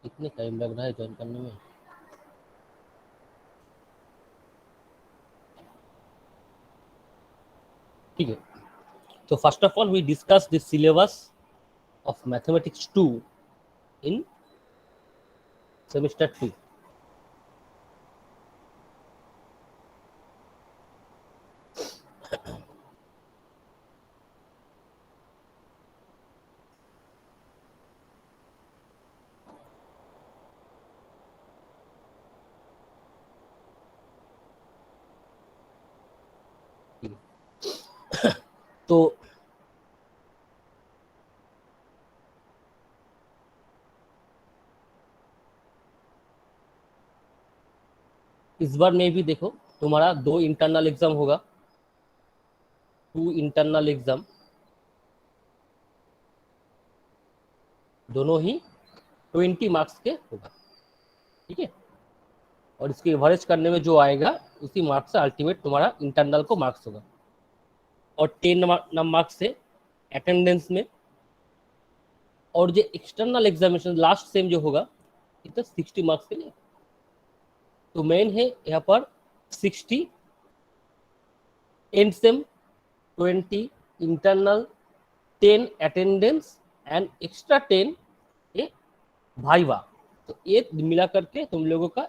कितने टाइम लग रहा है ज्वाइन करने में? ठीक है, तो first of all we discuss the syllabus of mathematics 2 in semester 2. तो इस बार में भी देखो तुम्हारा 2 इंटरनल एग्जाम होगा, 2 इंटरनल एग्जाम, दोनों ही 20 मार्क्स के होगा. ठीक है, और इसके एवरेज करने में जो आएगा उसी मार्क्स से अल्टीमेट तुम्हारा इंटरनल को मार्क्स होगा. और 10 मार्क्स से अटेंडेंस में, और जो एक्सटर्नल एग्जामिनेशन लास्ट सेम जो होगा इतना 60 मार्क्स के लिए. तो मेन है यहाँ पर 60 and same, 20 internal, 10 attendance and extra 10 ये भाईवा. तो ये मिला करके तुम लोगों का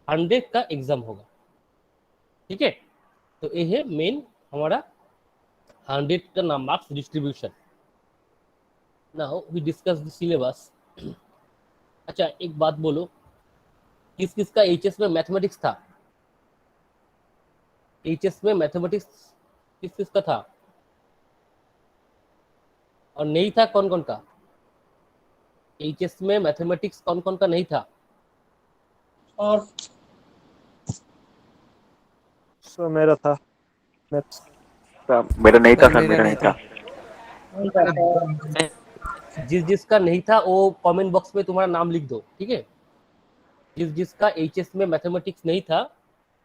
100 का एग्जाम होगा. ठीक है, तो ये है मेन हमारा 100 का नाम marks distribution. Now we discuss the syllabus. अच्छा एक बात बोलो, किस किस का एचएस में मैथमेटिक्स था? एचएस में मैथमेटिक्स किस किस का था और नहीं था? कौन कौन का एचएस में मैथमेटिक्स कौन कौन का नहीं था? और सर मेरा था मैथ्स. मेरा नहीं था सर, मेरा नहीं था. जिस जिसका नहीं था वो कमेंट बॉक्स में तुम्हारा नाम लिख दो. ठीक है, जिस जिसका एचएस में मैथमेटिक्स नहीं था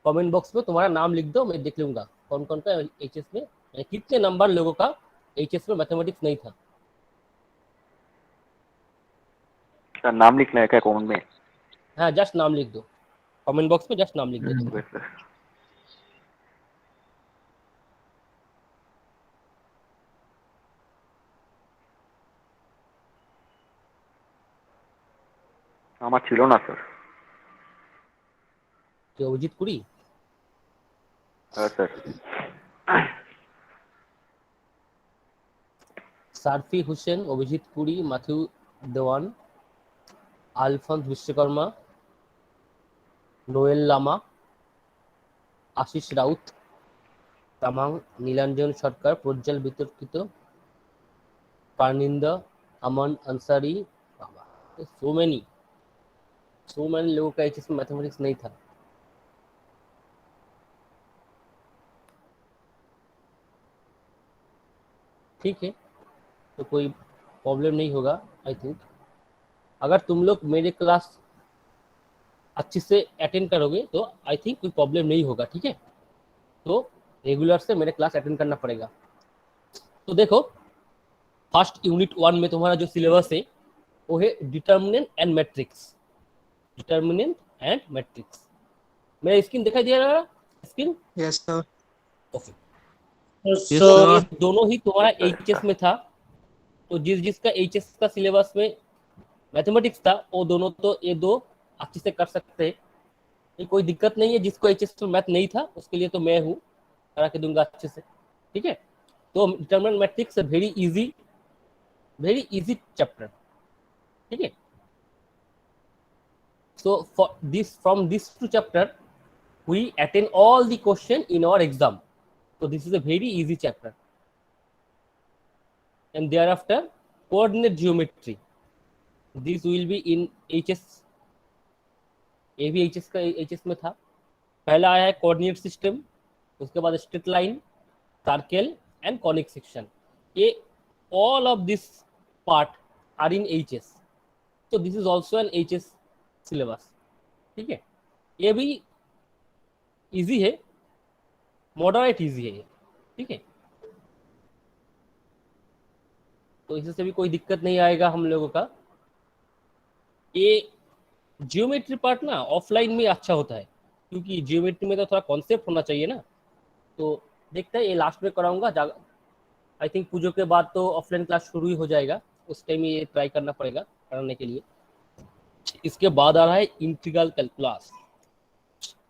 कमेंट बॉक्स में तुम्हारा नाम लिख दो, मैं देख लूंगा कौन कौन का एचएस में, कितने नंबर लोगों का एचएस में मैथमेटिक्स नहीं था. सर नाम लिखना है क्या कॉमन में? हाँ जस्ट नाम लिख दो, कमेंट बॉक्स में जस्ट नाम लिख दो. আমার ছিল না স্যার. जो अभिजीत पुरी, হ্যাঁ স্যার. सारफी हुसैन, अभिजीत पुरी, मैथ्यू देवान, আলফন্স বিশ্বকর্মা, নোয়েল লামা, আশিস রাউত, তামাং, নীলাঞ্জন সরকার, প্রজ্জ্বল বিতর্কিত, पारनिंदा, अमन अंसारी. सो मैनी लोगों का एचएस में मैथमेटिक्स नहीं था. ठीक है, तो कोई प्रॉब्लम नहीं होगा आई थिंक. अगर तुम लोग मेरे क्लास अच्छे से अटेंड करोगे तो आई थिंक कोई प्रॉब्लम नहीं होगा. ठीक है, तो रेगुलर से मेरे क्लास अटेंड करना पड़ेगा. तो देखो फर्स्ट यूनिट 1 में तुम्हारा जो सिलेबस है वो है determinant and matrix. Determinant and matrix. मेरा स्क्रीन दिखाई दे रहा है? Screen yes sir. ओके. तो तो ये दोनों ही तुम्हारा एचएस में था. तो जिस जिसका एचएस का सिलेबस में मैथमेटिक्स था वो दोनों तो ये दो अच्छे से कर सकते हैं, ये कोई दिक्कत नहीं है. जिसको एचएस में मैथ नहीं था उसके लिए तो मैं हूँ, करा के दूंगा अच्छे से. ठीक है, तो determinant matrix very easy chapter. ठीक है, so for this from these 2 chapter we attend all the question in our exam. So this is a very easy chapter. And thereafter coordinate geometry, this will be in hs. ये भी hs का hs में था. पहला आया है coordinate system, उसके बाद straight line, circle and conic section. ये all of this part are in hs. So this is also an hs syllabus. ठीक है, ये भी इजी है, मॉडरेट इजी है. ठीक है, तो इससे भी कोई दिक्कत नहीं आएगा हम लोगों का. ये जियोमेट्री पार्ट ना ऑफलाइन में अच्छा होता है, क्योंकि जियोमेट्री में तो थोड़ा कॉन्सेप्ट होना चाहिए ना। तो देखते हैं, ये लास्ट में कराऊंगा। आई थिंक पूजो के बाद तो ऑफलाइन क्लास शुरू ही हो जाएगा, उस टाइम ये ट्राई करना पड़ेगा कराने के लिए। इसके बाद आ रहा है integral calculus.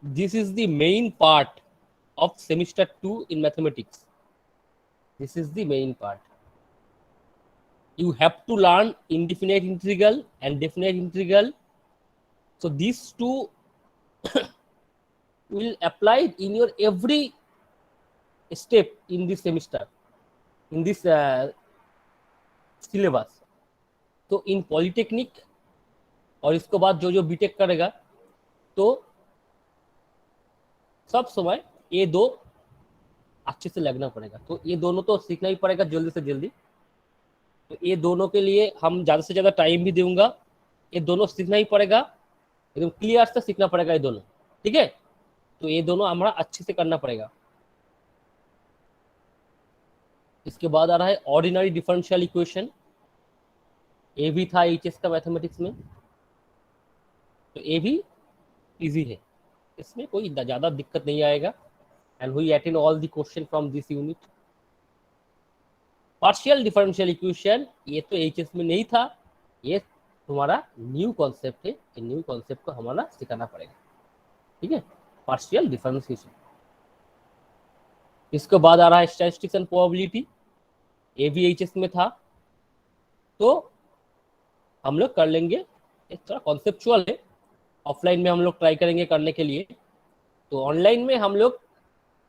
This is the main part of semester 2 in mathematics. This is the main part. You have to learn indefinite integral and definite integral. So these two will apply in your every step in this semester, in this syllabus. तो इन polytechnic और इसके बाद जो जो BTech करेगा, तो सब समय ये दो अच्छे से लगना पड़ेगा। तो ये दोनों तो सीखना ही पड़ेगा जल्दी से जल्दी। तो ये दोनों के लिए हम ज़्यादा से ज़्यादा टाइम भी दूंगा। ये दोनों सीखना ही पड़ेगा, एकदम क्लियर से सीखना पड़ेगा ये दोनों, ठीक है। तो ये दोनों हमारा अच्छे से करना पड़ेगा। इसके बाद आ रहा है ऑर्डिनरी डिफरेंशियल इक्वेशन। ये भी था एचएस का मैथमेटिक्स में, तो ये भी इजी है, इसमें कोई ज़्यादा दिक्कत नहीं आएगा। And we attend all the question from this unit. Partial differential equation ये तो एचएस में नहीं था, ये तुम्हारा न्यू कॉन्सेप्ट है। ये न्यू कॉन्सेप्ट को हमारा सिखाना पड़ेगा, ठीक है। Partial differentiation. इसके बाद आ रहा है स्टैटिस्टिक्स एंड प्रोबेबिलिटी। ये भी एचएस में था, तो हम लोग कर लेंगे। ये थोड़ा कॉन्सेप्चुअल है, ऑफलाइन में हम लोग ट्राई करेंगे करने के लिए। तो ऑनलाइन में हम लोग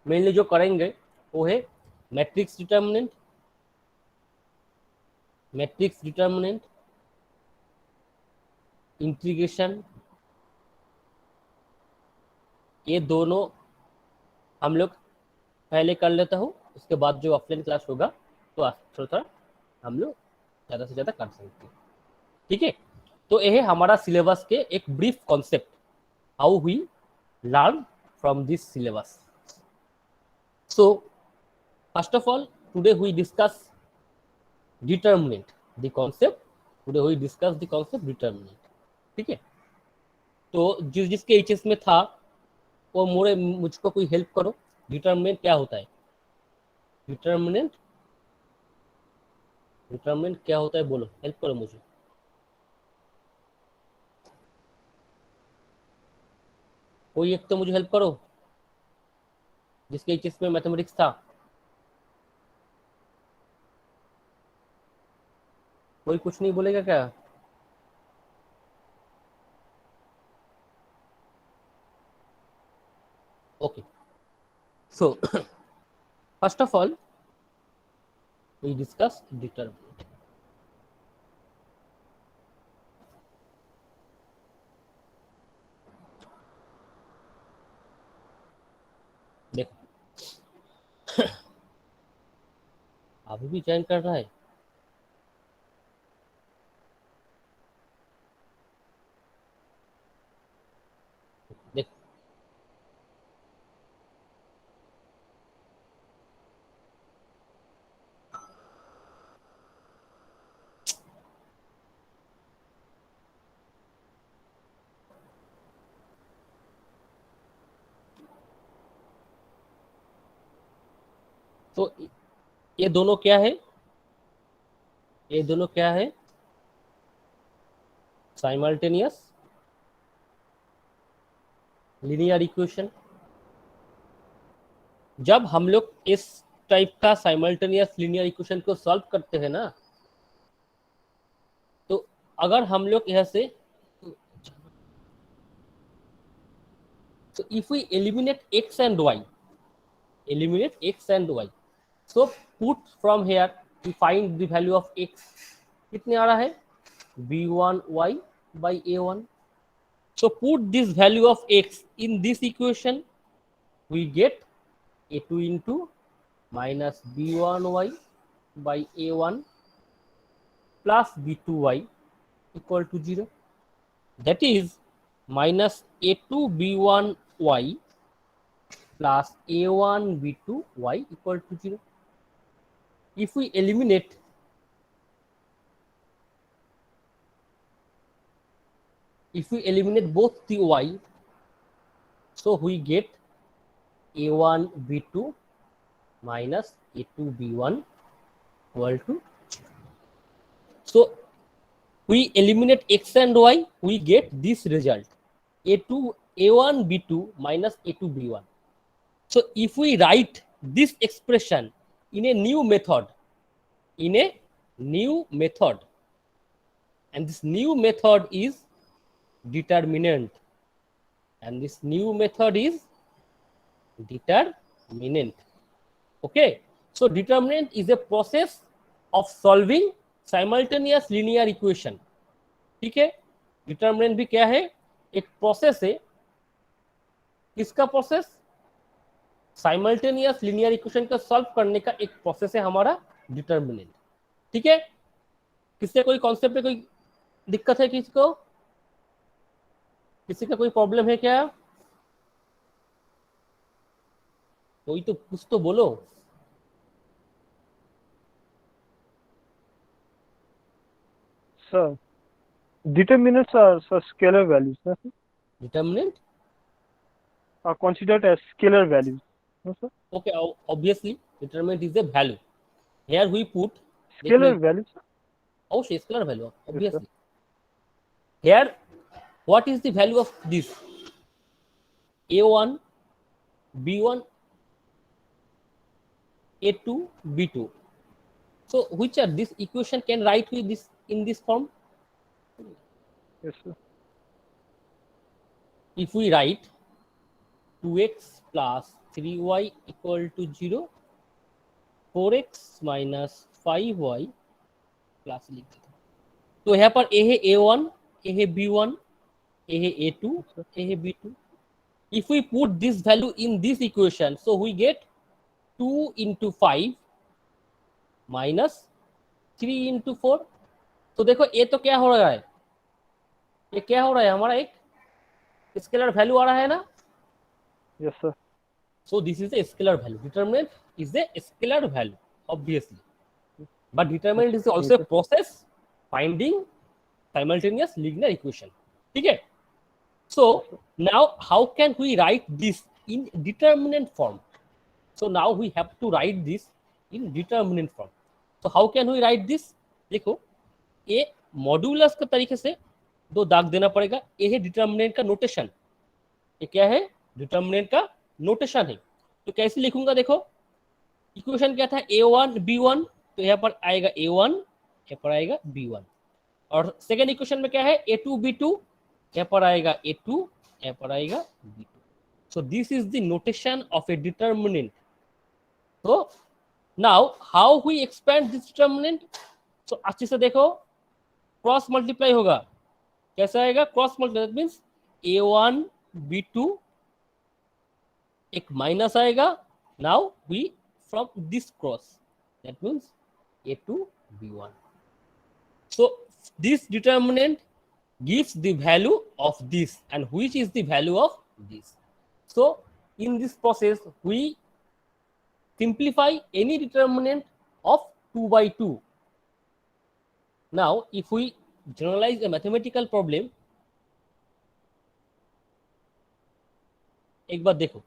मेनली जो करेंगे वो है मैट्रिक्स डिटर्मिनेंट, इंटीग्रेशन। ये दोनों हम लोग पहले कर लेता हूँ, उसके बाद जो ऑफलाइन क्लास होगा तो थोड़ा थोड़ा हम लोग ज़्यादा से ज़्यादा कर सकते हैं, ठीक है। तो ये है हमारा सिलेबस के एक brief concept, how we learn from this syllabus. So first of all today we discuss determinant the concept. Today we discuss the concept determinant, ठीक है। तो जिसके एचएस में था वो मुझको कोई हेल्प करो। डिटर्मिनेंट क्या होता है? डिटर्मिनेंट क्या होता है बोलो, हेल्प करो मुझे। कोई एक तो मुझे हेल्प करो जिसके एचएस में मैथमेटिक्स था। कोई कुछ नहीं बोलेगा क्या? Okay, so first of all we discuss determinant. देखो अभी भी चयन कर रहा है। देखो तो ये दोनों क्या है? ये दोनों क्या है? Simultaneous linear equation. जब हम लोग इस टाइप का साइमल्टेनियस लीनियर इक्वेशन को सॉल्व करते हैं ना, तो अगर हम लोग यहां से, so if we eliminate x and y, so put from here we find the value of x. कितने आ रहा है? b1y by a1. So put this value of x in this equation, we get a2 into minus b1y by a1 plus b2y equal to 0. That is minus a2 b1y plus a1 b2y equal to 0. If we eliminate, if we eliminate both the y, so we get a1 b2 minus a2 b1 equal to, so we eliminate x and y, we get this result a1 b2 minus a2 b1. So if we write this expression in a new method, and this new method is determinant, and this new method is determinant. Okay, so determinant is a process of solving simultaneous linear equation. ठीक है, determinant भी क्या है, एक process है, किसका process, simultaneous linear equation को solve करने का एक प्रोसेस है हमारा डिटरमिनेंट. ठीक है, किससे कोई कॉन्सेप्ट में कोई दिक्कत है, किसी का कोई प्रॉब्लम है क्या, कोई तो कुछ तो बोलो. Sir, determinants are scalar values. No, sir? Determinant Are considered as scalar values. No, sir? okay, obviously determinant is a value. Here we put Scalar values. Sir? Oh, scalar value, obviously. Here, what is the value of this? A1, B1, A2, B2. So, which are this equation can write with this in this form? Yes, sir. If we write 2x plus 3y equal to 0, 4x minus 5y plus लिख देते हैं. तो यहाँ पर a है a1, a है b1, a है a2, a है b2. If we put this value in this equation, so we get 2 into 5 minus 3 into 4. तो देखो ये तो क्या हो रहा है, ये क्या हो रहा है, हमारा एक स्केलर वैल्यू आ रहा है ना. Yes, sir. So this is a scalar value. Determinant is a scalar value, obviously. But determinant is also a process finding simultaneous linear equation. Okay. So now how can we write this in determinant form? So now we have to write this in determinant form. So how can we write this? देखो ये modulus के तरीके से दो दाग देना पड़ेगा. ये है डिटर्मिनेंट का नोटेशन. ये क्या है, डिटर्मिनेंट का नोटेशन है. तो कैसे लिखूंगा, देखो इक्वेशन क्या था, a1 b1, तो यहाँ पर आएगा a1, यहाँ पर आएगा b1. और सेकेंड इक्वेशन में क्या है, a2 b2, यहाँ पर आएगा a2, यहाँ पर आएगा b2. So this is the notation of a determinant. तो now how we expand this determinant. So अच्छे से देखो, क्रॉस मल्टीप्लाई होगा. कैसा आएगा, cross multiply, that means a1 b2 एक माइनस आएगा. Now we from this cross, that means a2 b1. So this determinant gives the value of this, and which is the value of this. So in this process we simplify any determinant of 2 by 2. Now if we generalize a mathematical problem, एक बार देखो,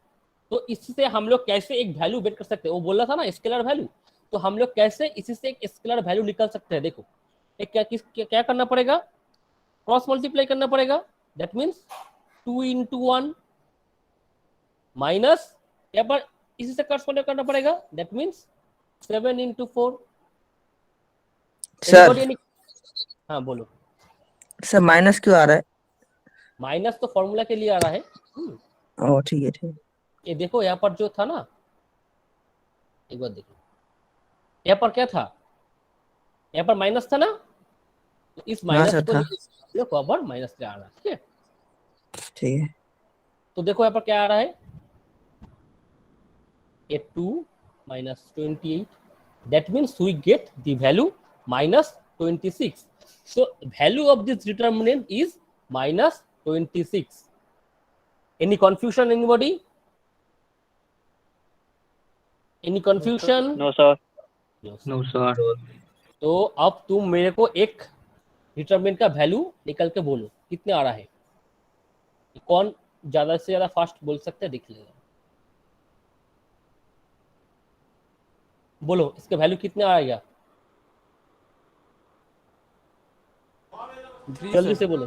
तो इससे हम लोग कैसे एक value बेट कर सकते हैं. वो बोला था ना स्केलर वैल्यू, तो हम लोग कैसे इसी से एक स्केलर वैल्यू निकाल सकते हैं. देखो एक क्या करना पड़ेगा, क्रॉस मल्टीप्लाई करना पड़ेगा. दैट मीन्स 2 into 1 माइनस, यहाँ पर इसी से क्रॉस मल्टीप्लाई करना पड़ेगा. That means 7 into 4. सर, हाँ बोलो. सर माइनस क्यों आ रहा है? माइनस तो फॉर्मूला के लिए आ रहा है. ओ ठीक है, ठीक है. ये देखो यहाँ पर जो था ना, एक बार देखो, यहाँ पर क्या था, यहाँ पर माइनस था ना, तो इस माइनस को देखो अब माइनस क्या आ रहा है. ठीक है, ठीक है. तो देखो यहाँ पर क्या आ रहा है, a2 minus 28. That means we get the value minus 26. So value of this determinant is minus 26. Any confusion, anybody? Any confusion? No, sir. No, sir. तो अब तुम मेरे को एक डिटरमिनेंट का वैल्यू निकल के बोलो कितने आ रहा है. कौन ज्यादा से ज्यादा फास्ट बोल सकते हैं, देख लेगा। बोलो इसका वैल्यू कितने आएगा, जल्दी से बोलो।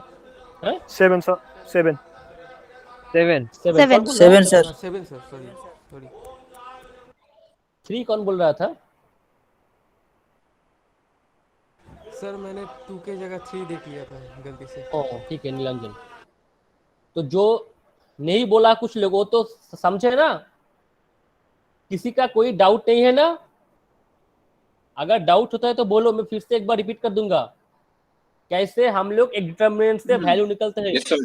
हैं 7 sir, 7. 7 7 Seven. कौन बोल रहा है? 7 sir. 7 सर, सॉरी 3 कौन बोल रहा था? सर, मैंने 2 के जगह 3 देख लिया था गलती से। ओ ठीक है नीलांजन। तो जो नहीं बोला कुछ लोगों तो समझे ना, किसी का कोई डाउट नहीं है ना? अगर डाउट होता है तो बोलो, मैं फिर से एक बार रिपीट कर दूंगा कैसे हम लोग एक डिटरमिनेंट से वैल्यू निकलते हैं। Yes, sir.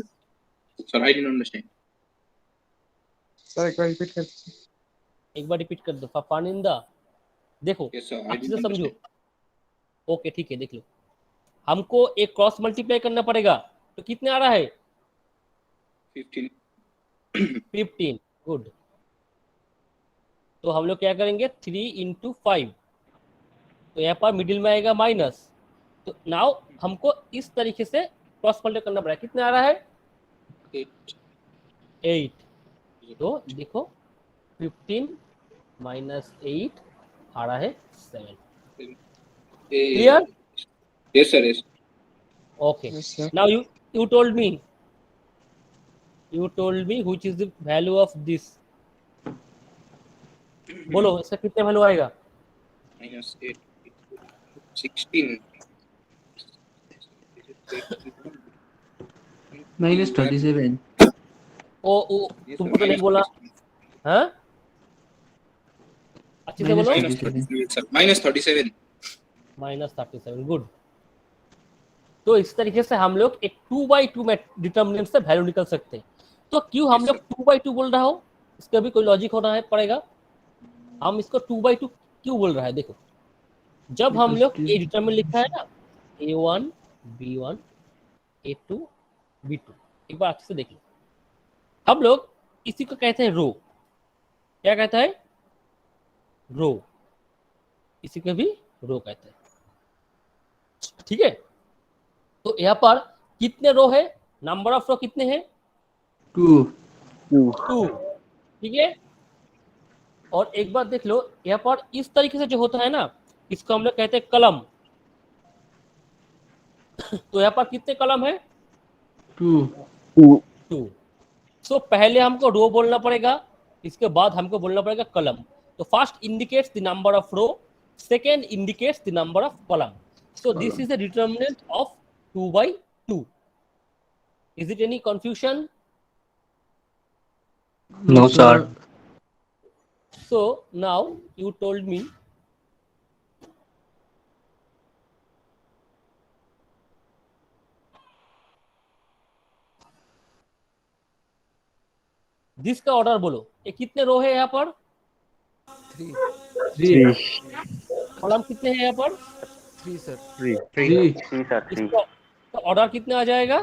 Sir, I didn't understand. Sir एक बार रिपीट कर। एक बार रिपीट कर दो। फानिंदा देखो Yes, sir. I अच्छे से didn't समझो। understand. ओके ठीक है, देख लो। हमको एक क्रॉस मल्टीप्लाई करना पड़ेगा, तो कितने आ रहा है? 15. 15। गुड। तो हम लोग क्या करेंगे, 3 इंटू 5, तो यहाँ पर मिडिल में आएगा माइनस। तो नाउ हमको इस तरीके से क्रॉस मल्टीप्लाई करना पड़ेगा। कितने आ रहा है? 8. 8। तो देखो 15 माइनस 8 आ रहा है 7। Clear? Yes, sir. Yes. Okay. Now you told me which is the value of this. बोलो इसका कितने वैल्यू आएगा? Minus 8. 16. minus 27. ओ तुमको तो नहीं बोला, हाँ अच्छे से बोलो। Minus 37, sir. Minus 37. Minus 37। Good. तो इस तरीके से हम लोग एक 2/2 में डिटर्मिनेंट से वैल्यू निकल सकते हैं। तो क्यों हम लोग 2/2 बोल रहा हो, इसका भी कोई लॉजिक होना है पड़ेगा। हम इसको 2/2 क्यों बोल रहा है, देखो जब हम लोग ये डिटर्मिनेंट लिखा है ना, A1 B1 A2 B2, एक बार अच्छे से देख लो। हम लोग इसी को कहते हैं रो। क्या कहता है? रो। इसी को भी रो कहते हैं, ठीक है। तो यहाँ पर कितने रो है, नंबर ऑफ रो कितने हैं? 2. 2, ठीक है। और एक बार देख लो यहाँ पर इस तरीके से जो होता है ना, इसको हम लोग कहते हैं कलम। तो यहाँ पर कितने कलम है? 2. सो पहले हमको रो बोलना पड़ेगा, इसके बाद हमको बोलना पड़ेगा कलम। तो first indicates the number of row, second indicates the number of column. So this is the determinant of 2/2. Is it any confusion? No, sir. So now you told me this का order बोलो। ये कितने रो है यहाँ पर? 3 column कितने हैं यहाँ पर? 3 सर। 3. 3 sir. 3. इसका ऑर्डर कितने आ जाएगा?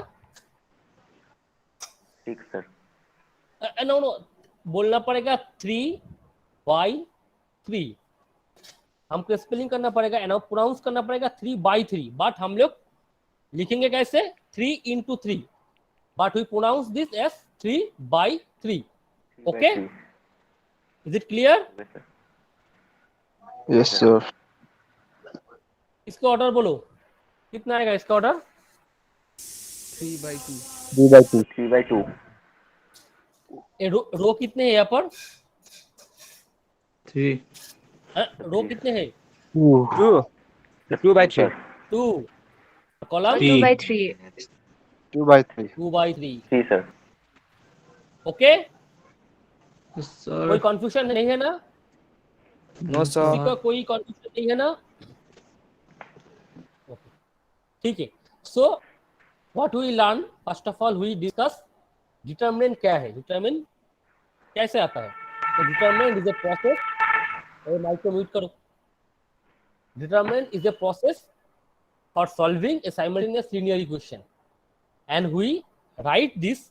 6 sir. नो बोलना पड़ेगा 3/3। हमको स्पेलिंग करना पड़ेगा, एंड प्रोनाउंस करना पड़ेगा 3/3। बट हम लोग लिखेंगे कैसे? 3 into 3, but we pronounce this as 3/3। Okay, is it clear? Yes, sir. Yes, sir. इसका ऑर्डर बोलो, कितना आएगा इसका ऑर्डर? 3/2 3/2. रो कितने हैं यहाँ पर? 3. रो कितने हैं? 2/3 2। कॉलम 2/3. 2/3. 2/3। 3 sir. ओके, Yes, कोई sir. कंफ्यूजन नहीं है ना? नो किसी सर। का कोई कंफ्यूजन नहीं है ना? ओके, ठीक है। So what we learn, first of all we discuss determinant क्या है, डिटरमिनेंट कैसे आता है। तो डिटरमिनेंट इज ए प्रोसेस, और माइक को म्यूट करो। Determinant is a process for solving a simultaneous linear equation, and we write this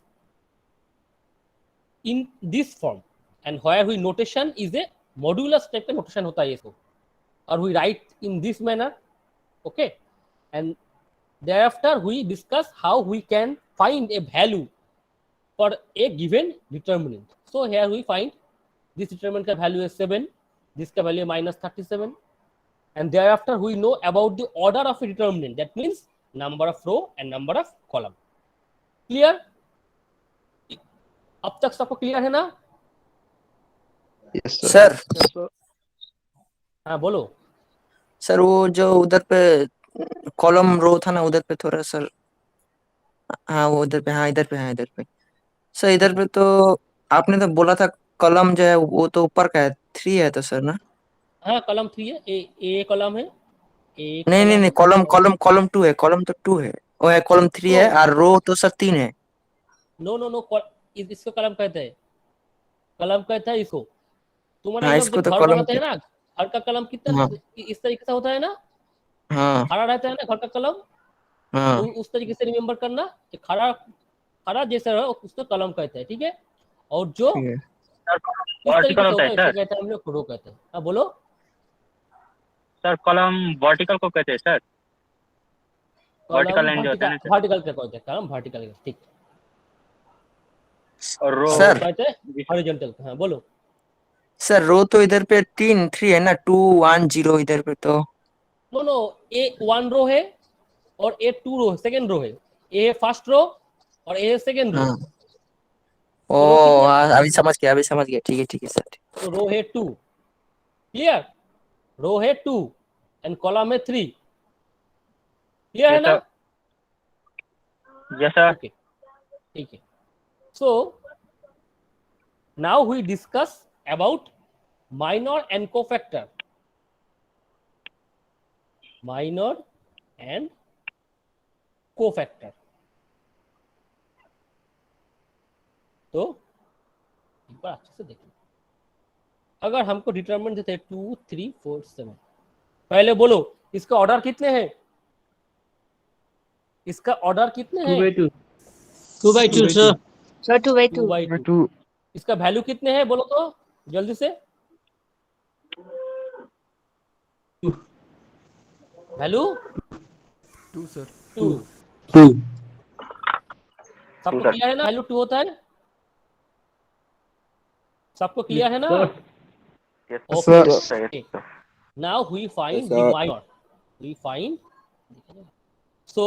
in this form, and where we notation is a modulus type का notation होता है इसको, और we write in this manner, okay, and thereafter we discuss how we can find a value for a given determinant. So here we find this determinant का value is 7, this का value minus 37, and thereafter we know about the order of a determinant. That means number of row and number of column. Clear? अब तक सबको clear है ना? Yes, sir. Sir Yes, sir. हाँ बोलो. Sir वो जो उधर पे कॉलम रो था ना उधर पे थोड़ा सर, हाँ वो उधर पे, हाँ इधर पे, हाँ इधर पे सर, इधर पे तो आपने तो बोला था कॉलम जो है वो तो ऊपर का है, 3 है तो सर ना? हाँ कॉलम 3 है, ए कॉलम है, ए नहीं नहीं नहीं, कॉलम कॉलम कॉलम 2 है, कॉलम तो 2 है, वो है कॉलम 3 है, और रो तो सर 3 है। नो नो नो, इसको कॉलम कहते हैं, कॉलम कहता है इसको। तुम्हारे हाँ लोग इसको जब तो घर कॉलम, बनाते हैं ना, घर का कलम कितना हाँ इस तरीके से होता है ना, हाँ खड़ा रहता है ना घर का कलम, हाँ तो उस तरीके से रिमेम्बर करना कि खड़ा खड़ा जैसा रहो उसको कलम कहते हैं, ठीक है। और जो ठीक है। इस तरीके से होता है इसको कहते हैं हम लोग रो कहते हैं। हाँ बोलो सर कॉलम वर्टिकल को कहते हैं सर, वर्टिकल लाइन जो होता है ना सर, वर्टिकल का कहते हैं, कलम वर्टिकल, ठीक। और रो सर कहते हैं हॉरिजॉन्टल। हाँ बोलो सर रो तो इधर पे 3 है ना, 2 1 0 इधर पे तो। नो नो, ए 1 रो है और ए 2 रो, सेकंड रो है, ए है फर्स्ट रो और ए है सेकंड रो। हाँ ओ अभी समझ गया, अभी समझ गया, ठीक है सर। तो रो है 2, क्लियर, रो है 2 एंड कॉलम है 3, क्लियर है ना? Yes sir. ओके ठीक है। So now we discuss about minor and cofactor, minor and cofactor. तो एक बार अच्छे से देखिए, अगर हमको डिटरमिनेंट देते हैं 2 3 4 7, पहले बोलो इसका ऑर्डर कितने हैं, इसका ऑर्डर कितने हैं? 2 by 2 sir. Sir 2 by 2 2 by 2। इसका वैल्यू कितने हैं बोलो तो जल्दी से, वैल्यू 2 सर। 2। 2 सबको क्लियर है ना, वैल्यू 2 होता है, सबको क्लियर है ना? Yes, sir. Okay. Now we find the minor. We find. So,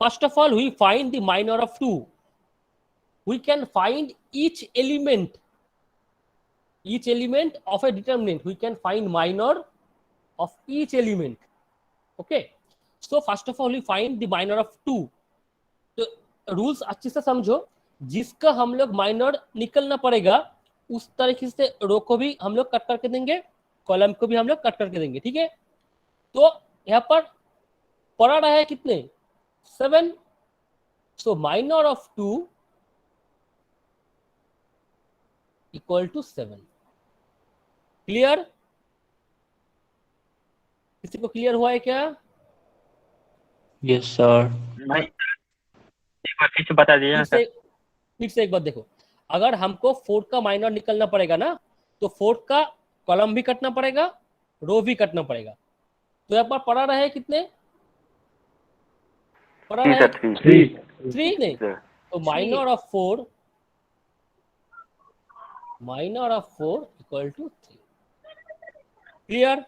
first of all, we find the minor of 2. We can find each element of a determinant. We can find minor of each element. Okay. So, first of all, we find the minor of 2. तो rules अच्छे से समझो, जिसका हम लोग minor निकलना पड़ेगा उस तरीके से रो को भी हम लोग कट करके देंगे, कॉलम को भी हम लोग कट करके देंगे, ठीक है। तो यहाँ पर पड़ा रहा है कितने, 7। So minor of 2 equal to 7। Clear? किसी को क्लियर हुआ है क्या? Yes, sir. नहीं एक बार फिर से बता दीजिए ना सर। फिर से एक बार देखो, अगर हमको 4 का माइनर निकलना पड़ेगा ना, तो 4 का कॉलम भी कटना पड़ेगा, रो भी कटना पड़ेगा। तो यहाँ पर पड़ा रहे कितने, पड़ा रहे 3 नहीं, तो minor of 4 equal to 3। Clear?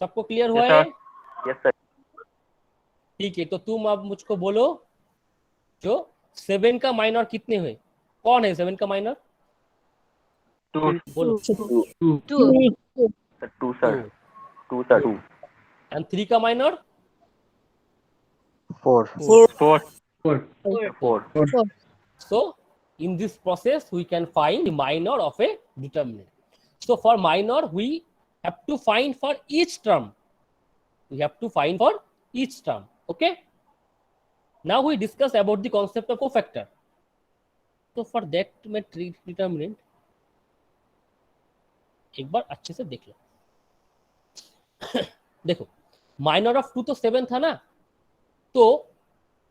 सबको क्लियर हुआ है? Yes, sir. ठीक है, तो तुम अब मुझको बोलो जो 7 का माइनर कितने हुए, कौन है 7 का माइनर? 2 बोलो। 2 Sir, 2, sir. 2, sir. 2. एंड 3 का minor 4 4. So in this process we can find the minor of a determinant. So for minor we have to find for each term, okay. Now we discuss about the concept of cofactor. So for that मैं determinant एक बार अच्छे से देख लो। देखो minor of 2 तो 7 था ना, तो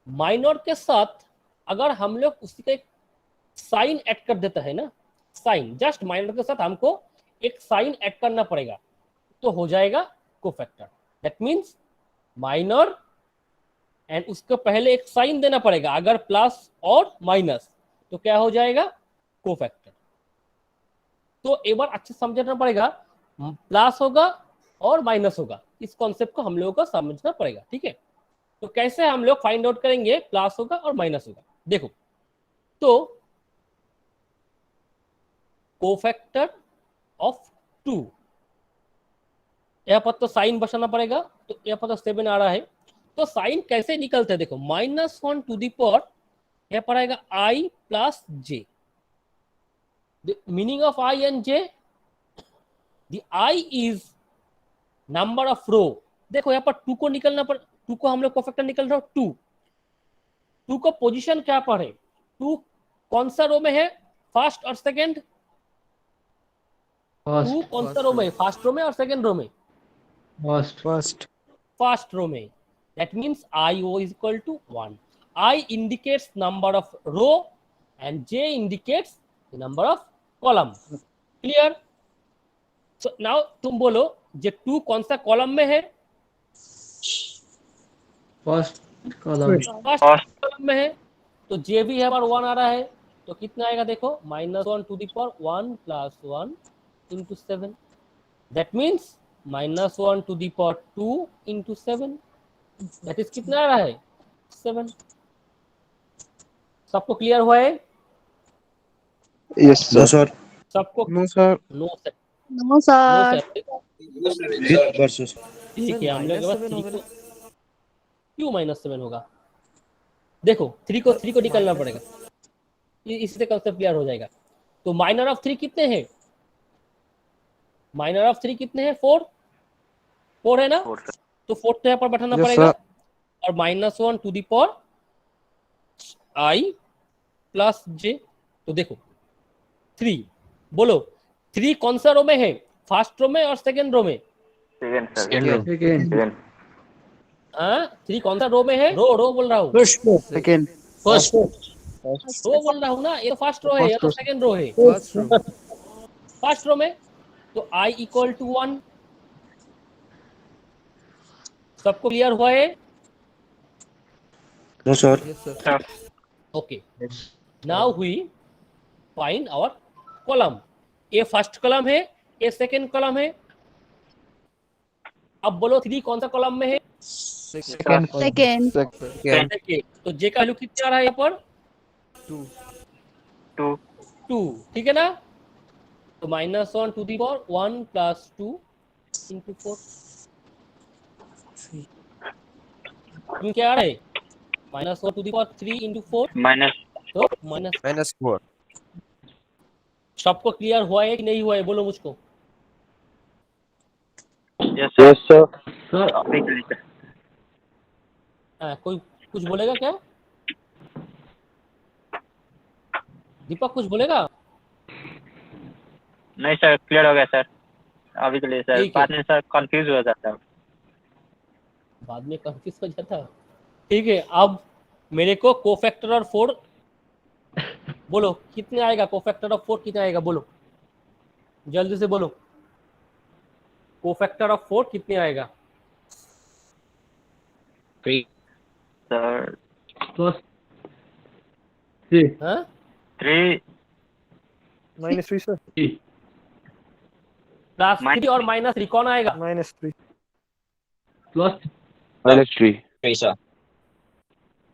माइनर के साथ अगर हम लोग उसी का एक साइन ऐड कर देता है ना, साइन, जस्ट माइनर के साथ हमको एक साइन ऐड करना पड़ेगा, तो हो जाएगा cofactor. That means minor and उसके पहले एक साइन देना पड़ेगा, अगर प्लस और माइनस तो क्या हो जाएगा, कोफैक्टर। तो एक बार अच्छे समझना पड़ेगा, प्लस होगा और माइनस होगा, इस कॉन्सेप्ट को हम लोगों को समझना पड़ेगा, ठीक है। तो कैसे हम लोग फाइंड आउट करेंगे प्लस होगा और माइनस होगा, देखो। तो कोफैक्टर ऑफ 2, यहाँ पर तो साइन बसाना पड़ेगा, तो यहाँ पर तो 7 आ रहा है, तो साइन कैसे निकलते हैं, देखो -1 टू द पावर, यहाँ पर आएगा i plus j। The meaning of I and j, the I is number of row। देखो यहाँ पर 2 को निकलना पर 2 को हम लोग कोफैक्टर निकल रहा हो 2 को पोजीशन क्या पर है, 2 कौन सा रो में है, फर्स्ट और सेकंड, 2 कौन सा रो में, फर्स्ट रो में और सेकंड रो में, फर्स्ट रो में। That means IO is equal to 1। I indicates number of row and J indicates the number of column। Clear? So now तुम बोलो जे 2 कौन सा कॉलम में है, फर्स्ट कॉलम, फर्स्ट कॉलम में है, तो J भी है पर 1 आ रहा है, तो कितना आएगा देखो, -1 to the power 1 plus 1 into 7। That means -1 to the power 2 into 7। That is कितना आ रहा है, 7। सबको क्लियर हुआ है? Yes, sir. सबको No, sir. No sir, No, sir. ठीक है। हम लोग के पास 3 को क्यों -7 होगा, देखो 3 को निकलना पड़ेगा, इससे कंसेप्ट क्लियर हो जाएगा। तो माइनर ऑफ 3 कितने हैं, माइनर ऑफ 3 कितने हैं, 4 है ना, 4 सर। तो 4 तो यहाँ पर बैठाना Yes, पड़ेगा, sir. और -1 to the power I plus j। तो देखो 3, बोलो 3 कौन सा रो में है, फर्स्ट रो में और सेकंड रो में, सेकंड सर। Second, second. हाँ 3 कौन सा रो में है, रो बोल रहा हूँ, Second. फर्स्ट, रो बोल रहा हूँ ना, ये तो फर्स्ट रो है, ये तो सेकंड रो है, फर्स्ट रो में। तो I इक्वल टू 1। सबको क्लियर हुआ है? No, sir. Yes, sir. Sir. Okay. Now we find our column। ये फर्स्ट कॉलम है, ये सेकंड कॉलम है। अब बोलो 3 कौन सा कॉलम में है, Second. देखिए तो जे का वैल्यू कितना आ रहा है यहाँ पर, 2 2, ठीक है ना। तो -1 to the power 1 plus 2 into 4, क्या आ रहा है, -1 to the power 3 into 4, minus तो -4। सबको क्लियर हुआ है कि नहीं हुआ है, बोलो मुझको। Yes sir. sir. सर अभी के लिए हाँ, कोई कुछ बोलेगा क्या, दीपक कुछ बोलेगा? नहीं सर, क्लियर हो गया सर अभी के लिए सर। ठीक है। बाद में सर कंफ्यूज हो जाता है। बाद में कंफ्यूज हो जाता है, ठीक है। अब मेरे को कोफैक्टर और 4 बोलो कितने आएगा, कोफैक्टर ऑफ 4 कितने आएगा, बोलो जल्दी से बोलो, कोफैक्टर ऑफ 4 कितने आएगा, सर प्लस 3, हाँ 3 -3 sir. +3 और -3 कौन आएगा, -3. प्लस -3.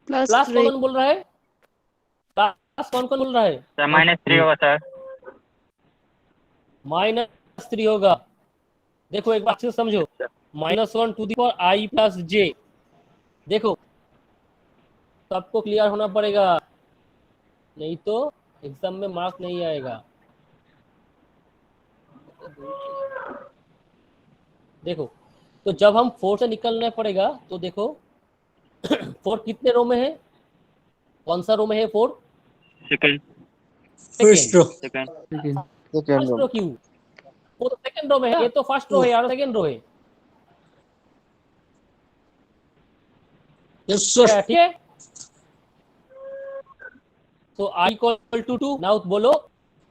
Plus plus 3. कौन बोल रहा है, प्लस कौन बोल रहा है, सर -3 होगा सर। -3 होगा। देखो एक बात से समझो, -1 to the power I plus j, देखो सबको क्लियर होना पड़ेगा, नहीं तो एग्जाम में मार्क्स नहीं आएगा। देखो तो जब हम 4 से निकलना पड़ेगा, तो देखो 4 कितने रो में है, कौन सा रो में है 4, second first row, second first row क्यों, वो तो सेकंड रो में है, ये तो फर्स्ट रो है यार, सेकंड रो है, यस सर, ठीक है। तो I इक्वल टू 2। नाउ बोलो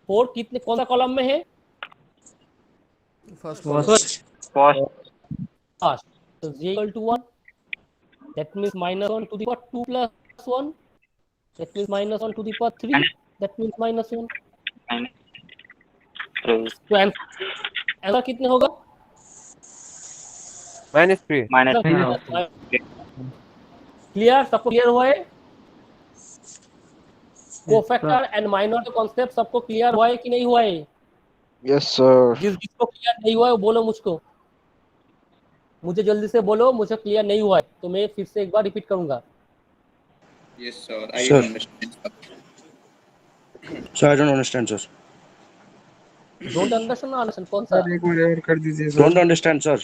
4 कितने कौन सा कॉलम में है, फर्स्ट फर्स्ट, फर्स्ट फर्स्ट, तो J equal to 1। that means minus 1 to the power 2 plus 1, that means minus 1 to the power 3, that means minus 1. तो आंसर कितने होगा? -3. क्लियर? सबको क्लियर हुआ है? कोफैक्टर एंड माइनर का कॉन्सेप्ट सबको क्लियर हुआ है कि नहीं हुआ है? Yes, sir. जिसको क्लियर नहीं हुआ है वो बोलो मुझको, मुझे जल्दी से बोलो मुझे क्लियर नहीं हुआ है तो मैं फिर से एक बार रिपीट करूंगा. Yes, sir. I Sir. understand. Sir, I don't understand, sir. Don't understand, understand कौन सा? एक बार और कर दीजिए sir. Don't understand, sir.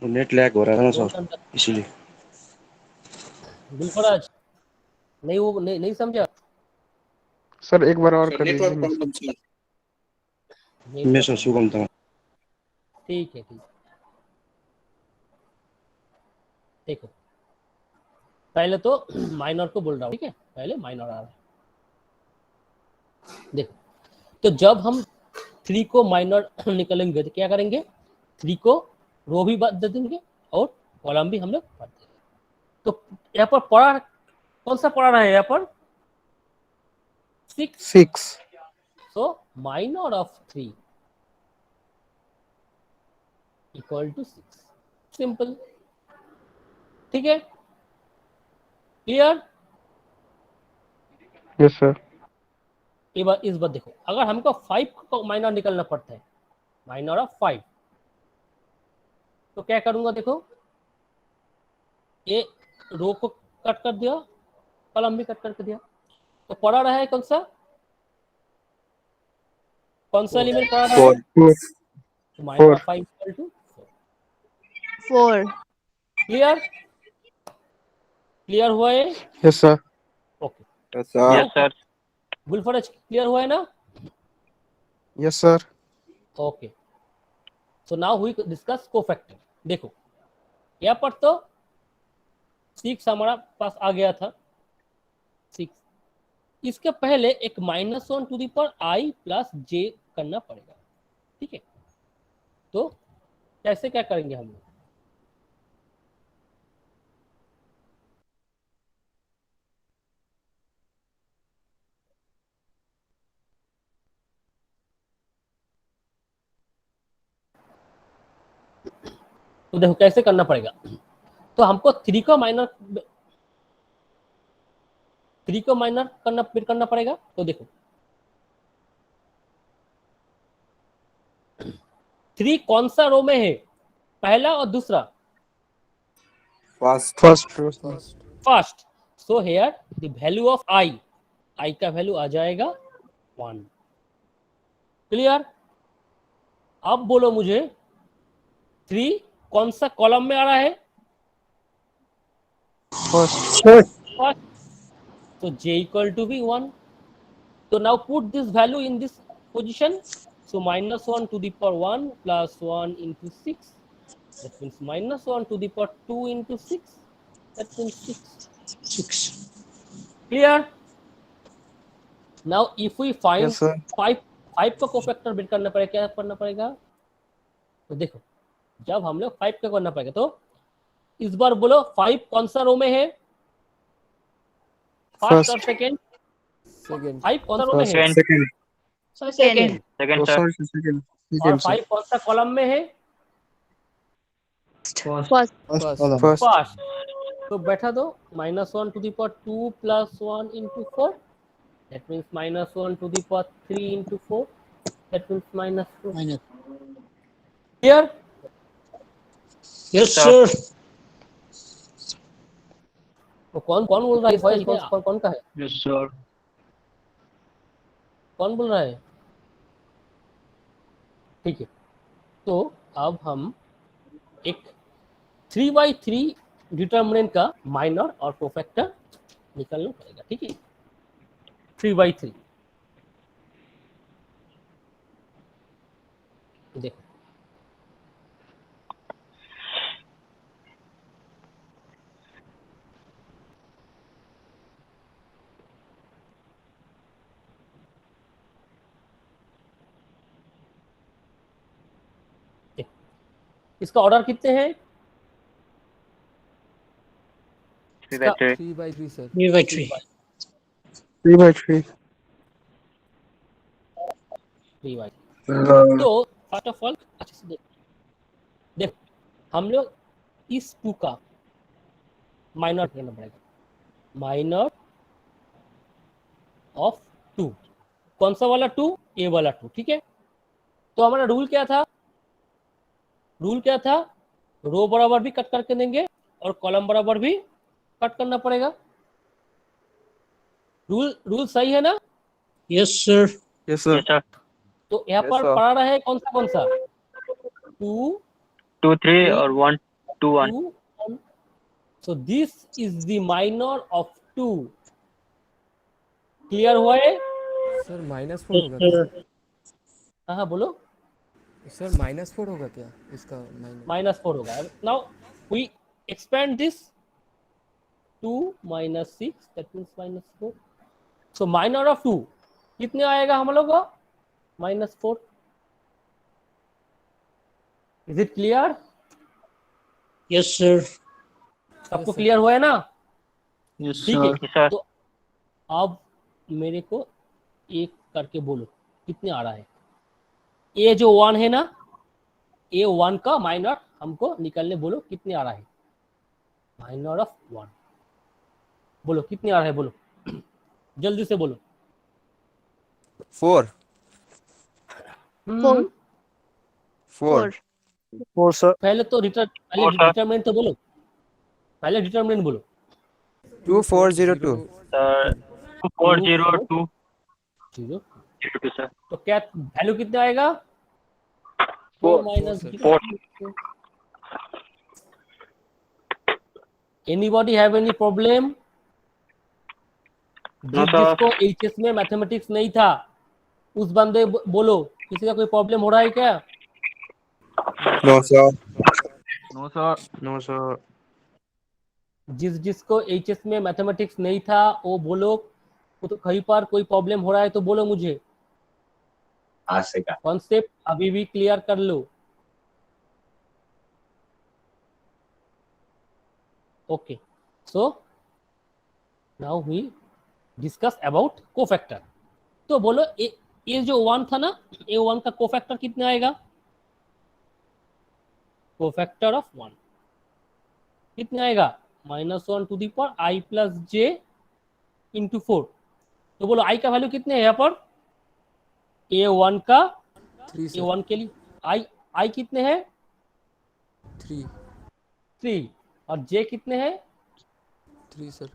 Net lag हो रहा है ना डोंट सर, अंडरस्टैंड. इसीलिए. गुलफराज नहीं वो नहीं समझा? सर एक बार और Sir, कर network दीजिए. problem, sir. नहीं मैं समझा. सर शुभम था. ठीक है. देखो पहले तो माइनर को बोल रहा हूँ, ठीक है? पहले माइनर आ रहा है. देखो तो जब हम 3 को माइनर निकलेंगे तो क्या करेंगे? 3 को रो भी दे देंगे और कॉलम भी हम लोग पढ़ देंगे. तो यहाँ पर पढ़ा कौन सा पढ़ा रहा है यहाँ पर? 6. So minor of 3 equal to 6. Simple. ठीक है? क्लियर? Yes sir. इस बार देखो अगर हमको 5 को माइनर निकलना पड़ता है, माइनर ऑफ 5, तो क्या करूंगा? देखो ये रो को कट कर दिया, कॉलम भी कट करके दिया, तो पड़ा रहा है कौन सा एलिमेंट पड़ा रहा है? 4. Minor of 5 equal to 4. 4. Clear हुआ है? Yes sir. Okay. Yes, sir. Yes, sir. Gulfaraz clear हुआ है ना? Yes sir. Okay. So now we discuss cofactor. देखो यहाँ पर तो 6 हमारा पास आ गया था. 6 इसके पहले एक -1 to the power i plus j करना पड़ेगा. ठीक है? तो कैसे क्या करेंगे हम लोग? तो देखो कैसे करना पड़ेगा. तो हमको 3 को माइनर करना पड़ेगा. तो देखो 3 कौन सा रो में है? पहला और दूसरा? First. So here the value of i का वैल्यू आ जाएगा 1. क्लियर? अब बोलो मुझे 3 कौन सा कॉलम में आ रहा है? First. So j equal to be 1. So now put this value in this position. So -1 to the power 1 plus 1 into 6. That means -1 to the power 2 into 6. That means 6. Clear? Now if we find Yes, sir. 5 का cofactor bit करना पड़ेगा, क्या करना पड़ेगा? तो देखो जब हम लोग 5 का करना पड़ेगा तो इस बार बोलो 5 कौन सा रो में है? फर्स्ट और सेकंड? 5 कौन सा रो में है? Second. Second. Second, sir. Second. और 5 कौन सा कॉलम में है? First. फर्स्ट. तो बैठा दो -1 to the power 2 plus 1 into 4. That means -1 to the power 3 into 4. That means -4. Clear? Yes sir. तो कौन बोल रहा है? वॉइस कौन का है? Yes sir. कौन बोल रहा है? ठीक है. तो अब हम एक 3/3 डिटर्मिनेंट का माइनर और कोफैक्टर निकालना पड़ेगा. ठीक है? 3/3. देखो इसका ऑर्डर कितने हैं? 3 by 3. 3/3 सर। 3/3. 3/3। Uh, तो फर्स्ट ऑफ ऑल अच्छे से देख हम लोग इस 2 का माइनर करना पड़ेगा, माइनर ऑफ 2। कौन सा वाला 2? ए वाला 2, ठीक है। तो हमारा रूल क्या था? रो बराबर भी कट करके देंगे और कॉलम बराबर भी कट करना पड़ेगा। रूल सही है ना? yes, sir. Yes, sir. Yes, sir. तो यहाँ पर पढ़ा रहा है कौन सा 2 2, 3 3 और 1, 2, 1. 2 1। So this is the minor of 2. Clear हुआ है? सर -4 होगा क्या? हाँ बोलो। सर -4 होगा क्या इसका -4 होगा। Now we expand this 2 - 6 that means -4। So minor of 2 कितने आएगा हम लोग को? -4। Is it clear? Yes, sir. सबको क्लियर हुआ है ना? Yes, ठीक है। Yes, sir. तो अब मेरे को एक करके बोलो कितने आ रहा है। ये जो 1 है ना, ये 1 का माइनर हमको निकलने बोलो कितने आ रहा है। माइनर ऑफ 1 बोलो कितने आ रहा है, बोलो जल्दी से बोलो। 4 4 4 4, sir. पहले तो डिटरमिनेंट तो बोलो, पहले डिटरमिनेंट बोलो। 2402 Sir, 2402. 0 02, sir. तो क्या वैल्यू कितने आएगा? 4 minus 4. Anybody have any problem? No, sir. जिसको एचएस में मैथमेटिक्स नहीं था उस बंदे बोलो, किसी का कोई प्रॉब्लम हो रहा है क्या? No, sir. No, sir. No, sir. जिसको एचएस में मैथमेटिक्स नहीं था वो बोलो। तो कहीं पर कोई प्रॉब्लम हो रहा है तो बोलो मुझे। कॉन्सेप्ट अभी भी क्लियर कर लो। Okay, so now we discuss about cofactor. तो बोलो ये जो 1 था ना, ये 1 का कोफैक्टर कितना आएगा? कोफैक्टर ऑफ 1 कितना आएगा? -1 to the power i plus J into 4। तो बोलो i का वैल्यू कितने है यहाँ पर? a1 का 3 सर। a1 के लिए i कितने हैं? 3 और j कितने हैं? 3 सर।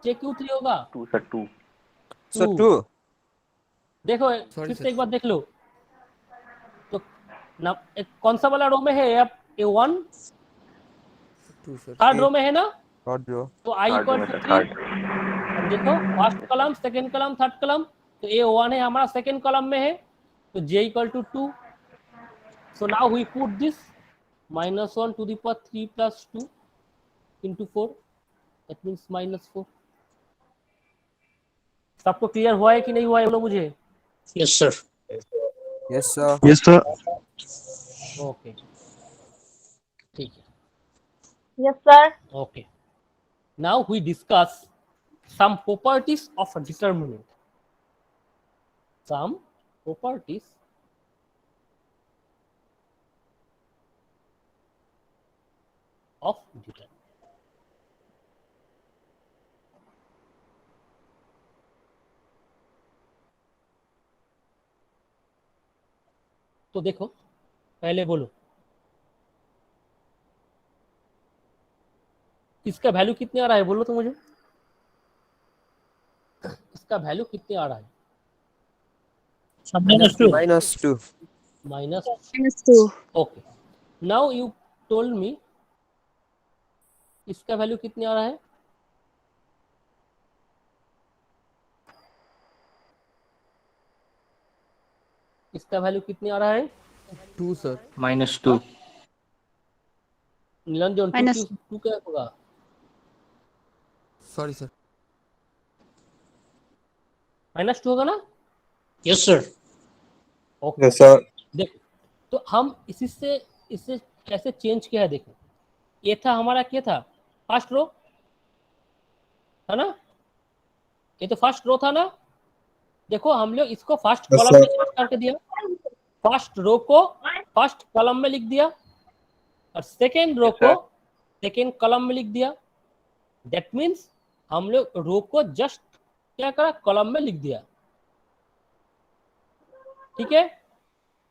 j क्यों 3 होगा? 2, sir. 2. सर 2 देखो Sorry, फिर से sir. एक बार देख लो तो ना, कौन सा वाला रो में है? a1 2 sir. थर्ड रो में है ना, थर्ड रो। तो i Third इक्वल में टू sir, 3। third. अब देखो first column, second column, third column, तो a1 है हमारा सेकंड कॉलम में है, तो j equal to 2। So now we put this -1 to the power 3 plus 2 into 4, that means -4। सबको क्लियर हुआ है कि नहीं हुआ है बोलो मुझे। Yes, sir. Yes sir. Yes, sir. Okay ठीक है, Yes, sir. okay. Now we discuss some properties of a determinant. Some properties of determinant. तो देखो पहले बोलो इसका वैल्यू कितने आ रहा है, बोलो तो मुझे। इसका वैल्यू कितने आ रहा है? -2. -2 minus. -2 okay, now you told me इसका वैल्यू कितने आ रहा है? इसका वैल्यू कितने आ रहा है? 2 सर। -2. निरंजन Minus- टू क्या होगा? Sorry sir. -2 होगा ना? Yes, sir. Okay Yes, sir. देखो तो हम इसे कैसे चेंज किया है। देखो ये था हमारा क्या था? फर्स्ट रो, है ना, ये तो फर्स्ट रो था ना। देखो हम लोग इसको फर्स्ट Yes, कॉलम में sir. चेंज करके दिया, फर्स्ट रो को फर्स्ट कॉलम में लिख दिया और सेकेंड रो Yes, को sir. सेकेंड कॉलम में लिख दिया। दैट मीन्स हम लोग रो को जस्ट क्या करा, कॉलम में लिख दिया। ठीक है,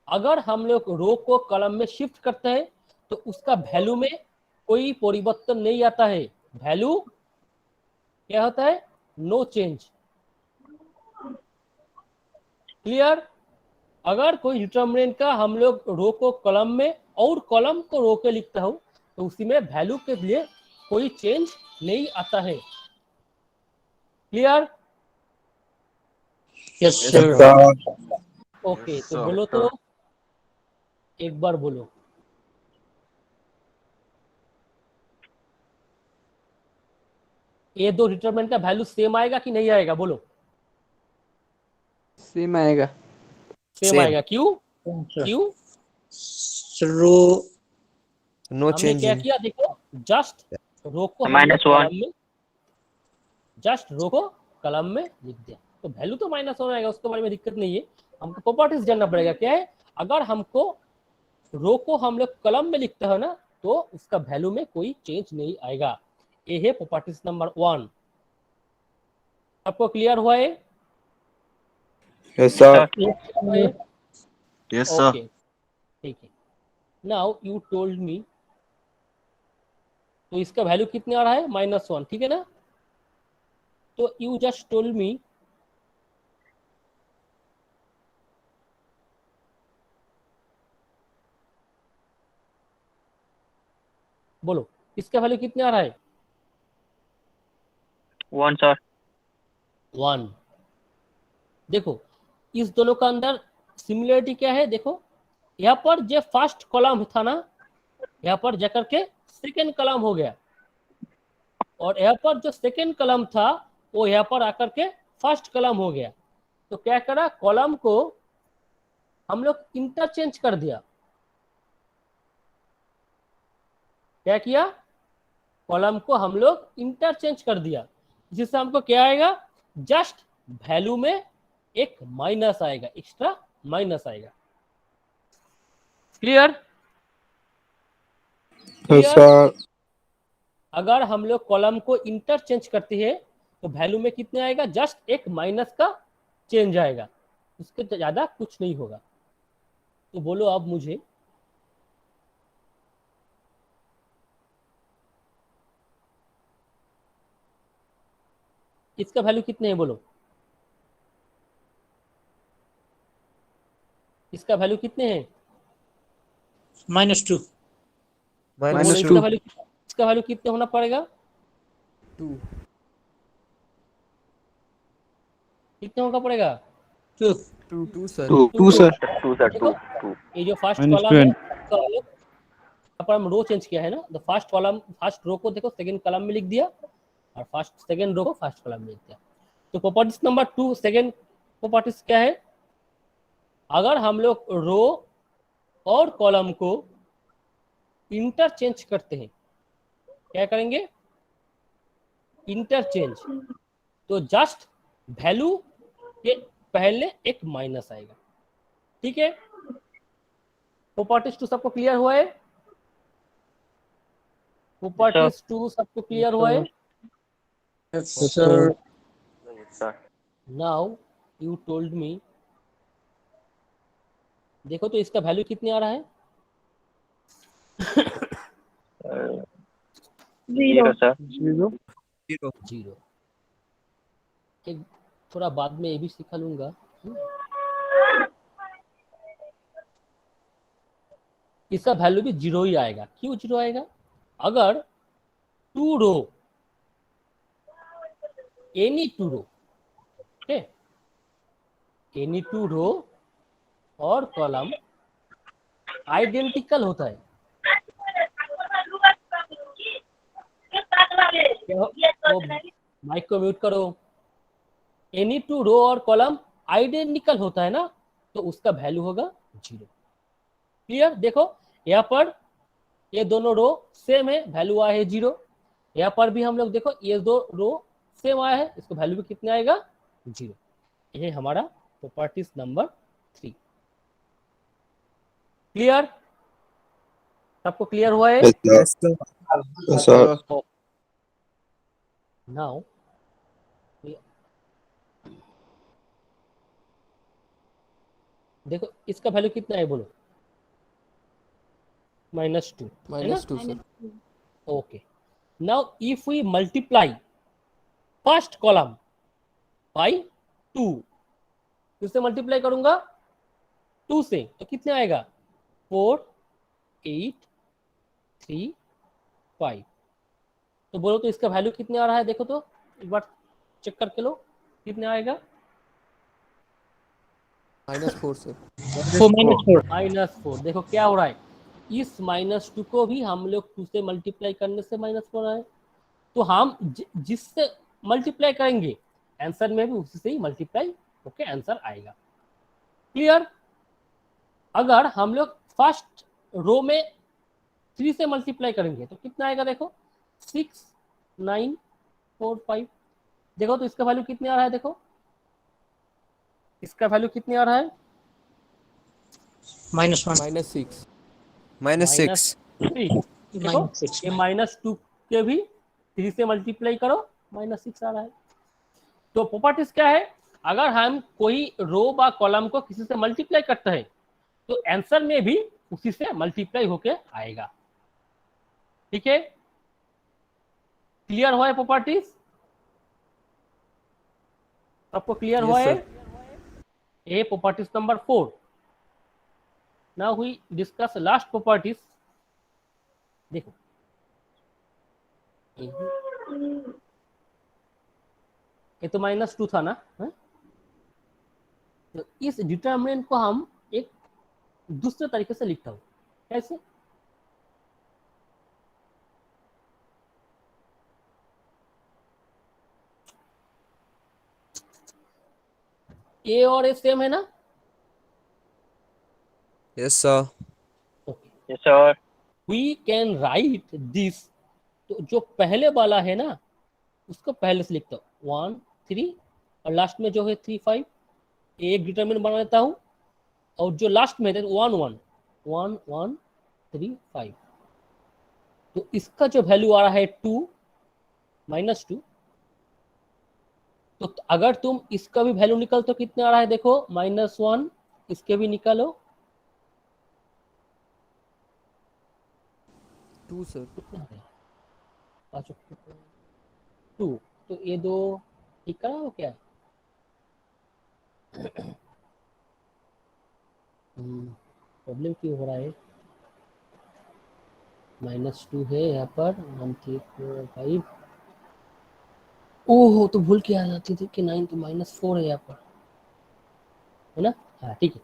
अगर हम लोग रो को कॉलम में शिफ्ट करते हैं तो उसका वैल्यू में कोई परिवर्तन नहीं आता है। वैल्यू क्या होता है, नो चेंज। क्लियर। अगर कोई डिटरमिनेंट का हम लोग रो को कॉलम में और कॉलम को रो के लिखता हूं तो उसी में वैल्यू के लिए कोई चेंज नहीं आता है। Clear. Yes, Yes, sir. sir. Okay, तो बोलो तो एक बार बोलो। ये दो डिटरमिनेंट का वैल्यू सेम आएगा कि नहीं आएगा, बोलो। सेम आएगा। सेम आएगा। क्यों Sir. क्यों? Sir, row हमने क्या किया, देखो जस्ट रो को हम -1 कॉलम में जस्ट रो को कॉलम में लिख दिया तो वैल्यू तो -1 आएगा, उसके बारे में दिक्कत नहीं है। हमको प्रॉपर्टीज जानना पड़ेगा। क्या है, अगर हमको रो को हम लोग कॉलम में लिखते हैं ना तो उसका वैल्यू में कोई चेंज नहीं आएगा। ये है प्रॉपर्टीज नंबर 1। आपको क्लियर हुआ है? Yes, sir. Yes, ओके, ठीक है। नाउ यू टोल्ड मी, तो इसका वैल्यू कितने आ रहा है, -1, ठीक है ना। तो यू जस्ट टोल्ड मी बोलो इसका वैल्यू कितने आ रहा है, 1 sir. 1। देखो इस दोनों का अंदर सिमिलरिटी क्या है, देखो यहाँ पर जो फर्स्ट कॉलम था ना, यहाँ पर जाकर के सेकेंड कॉलम हो गया और यहाँ पर जो सेकेंड कॉलम था वो यहाँ पर आकर के फर्स्ट कॉलम हो गया। तो क्या करा, कॉलम को हम लोग इंटरचेंज कर दिया। क्या किया, कॉलम को हम लोग इंटरचेंज कर दिया, जिससे हमको क्या आएगा, जस्ट वैल्यू में एक माइनस आएगा, एक्स्ट्रा माइनस आएगा। क्लियर। Yes, sir. अगर हम लोग कॉलम को इंटरचेंज करते हैं तो वैल्यू में कितने आएगा, जस्ट एक माइनस का चेंज आएगा, उसके ज्यादा कुछ नहीं होगा। तो बोलो अब मुझे इसका वैल्यू कितने हैं, बोलो इसका वैल्यू कितने हैं, -2. तो बोलो इसका वैल्यू कितने होना पड़ेगा, 2 कितने होगा पड़ेगा, 2. 2 सर। 2, sir. 2 sir. देखो, 2. ये जो फर्स्ट कॉलम है उसका हम लोग यहाँ पर हम रो चेंज किया है ना, तो फर्स्ट कॉलम फर्स्ट रो को देखो सेकंड कॉलम में लिख दिया और फर्स्ट सेकंड रो को फर्स्ट कॉलम में लिख दिया। तो प्रॉपर्टीज नंबर 2 सेकंड प्रॉपर्टीज क्या है, अगर हम लोग रो और कॉलम को इंटरचेंज करते हैं, क्या करेंगे, इंटरचेंज, तो जस्ट वैल्यू के पहले एक माइनस आएगा। ठीक है, प्रॉपर्टीज 2 सबको क्लियर हुआ है, प्रॉपर्टीज 2 सबको क्लियर हुआ है। Yes, sir. Yes, sir. Now you told me, देखो तो इसका वैल्यू कितने आ रहा है, 0 sir. 0. 0। एक थोड़ा बाद में ये भी सिखा लूंगा। इसका वैल्यू भी 0 ही आएगा। क्यों 0 आएगा, अगर 2 रो एनी 2 रो, ओके, एनी 2 रो और कॉलम आइडेंटिकल होता है, माइक को म्यूट करो, एनी 2 रो और कॉलम आइडेंटिकल होता है ना, तो उसका वैल्यू होगा 0। क्लियर। देखो यहाँ पर ये दोनों रो सेम है, वैल्यू आया है 0। यहाँ पर भी हम लोग देखो ये दो रो सेम आया है, इसको वैल्यू भी कितने आएगा 0। ये हमारा प्रॉपर्टीज नंबर 3। क्लियर? सबको क्लियर हुआ है? Yes, sir. Yes, sir. Now देखो इसका वैल्यू कितना है बोलो, -2 है ना? -2 sir. Okay, now if we multiply first column by 2, किससे मल्टीप्लाई करूंगा 2 से, तो कितने आएगा 4 8 3 5। तो बोलो तो इसका वैल्यू कितने आ रहा है, देखो तो एक बार चेक करके लो कितने आएगा। -4 सर। 4 -4। देखो क्या हो रहा है, इस -2 को भी हम लोग 2 से मल्टीप्लाई करने से -4 आए, तो हम जिससे मल्टीप्लाई करेंगे आंसर में भी उसी से ही मल्टीप्लाई होके आंसर आएगा। क्लियर? अगर हम लोग फर्स्ट रो में 3 से मल्टीप्लाई करेंगे तो कितना आएगा, देखो 6 9 4 5। देखो तो इसका वैल्यू कितने आ रहा है, देखो इसका वैल्यू कितने आ रहा है -1 -6 -6. देखो -6 ये -2 के भी 3 से मल्टीप्लाई करो -6 आ रहा है। तो प्रॉपर्टीज क्या है, अगर हम कोई रो व कॉलम को किसी से मल्टीप्लाई करते हैं तो आंसर में भी उसी से मल्टीप्लाई होके आएगा। ठीक है? क्लियर हुआ है प्रॉपर्टीज? सबको क्लियर Yes, हुआ है? sir. A properties number 4। Now we discuss last properties. देखो ये तो -2 था ना, है? तो इस डिटरमिनेंट को हम एक दूसरे तरीके से लिखता हूं, कैसे? ए और ए सेम है ना? Yes, sir. Yes, sir. We can write this. तो जो पहले वाला है ना उसको पहले से लिखता हूँ 1 3 और लास्ट में जो है 3 5, एक डिटरमिनेंट बना लेता हूँ, और जो लास्ट में है 1 1 1 1 3 5। तो इसका जो वैल्यू आ रहा है 2 -2। तो अगर तुम इसका भी वैल्यू निकल तो कितना आ रहा है, देखो -1, इसके भी निकालो 2 सर। कितना है 2। तो ये दो ठीक करा हो क्या? प्रॉब्लम क्यों हो रहा है? -2 है यहाँ पर 1 3 4 5। ओहो, तो भूल के आ जाती थी कि 9 तो -4 है यहाँ पर, है ना? हाँ ठीक है।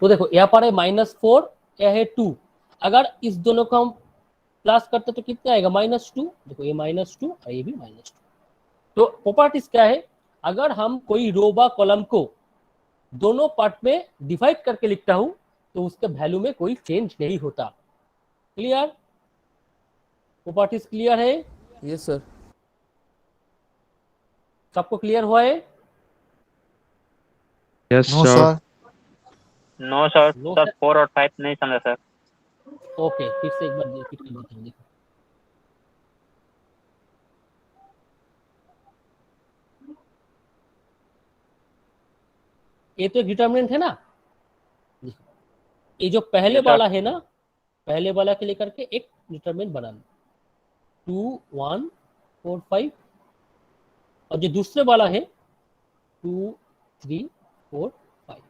तो देखो यहाँ पर है -4, यह है 2। अगर इस दोनों को हम प्लस करते तो कितना आएगा -2। देखो ये -2 और ये भी -2। तो प्रॉपर्टीज क्या है, अगर हम कोई रो व कॉलम को दोनों पार्ट में डिवाइड करके लिखता हूं तो उसके वैल्यू में कोई चेंज नहीं होता। क्लियर? प्रॉपर्टीज क्लियर है? Yes sir. सबको क्लियर हुआ है? Yes, No, sir. sir. No, sir. No, sir sir. 4 और 5 नहीं समझा सर। ओके, फिर से एक बार रिपीट कर देता हूँ। देखो ये तो डिटरमिनेंट है ना, ये जो पहले Yes, sir. वाला है ना, पहले वाला के लेकर के एक डिटरमिनेंट बना लो 2 1 4 5, और जो दूसरे वाला है 2 3 4 5।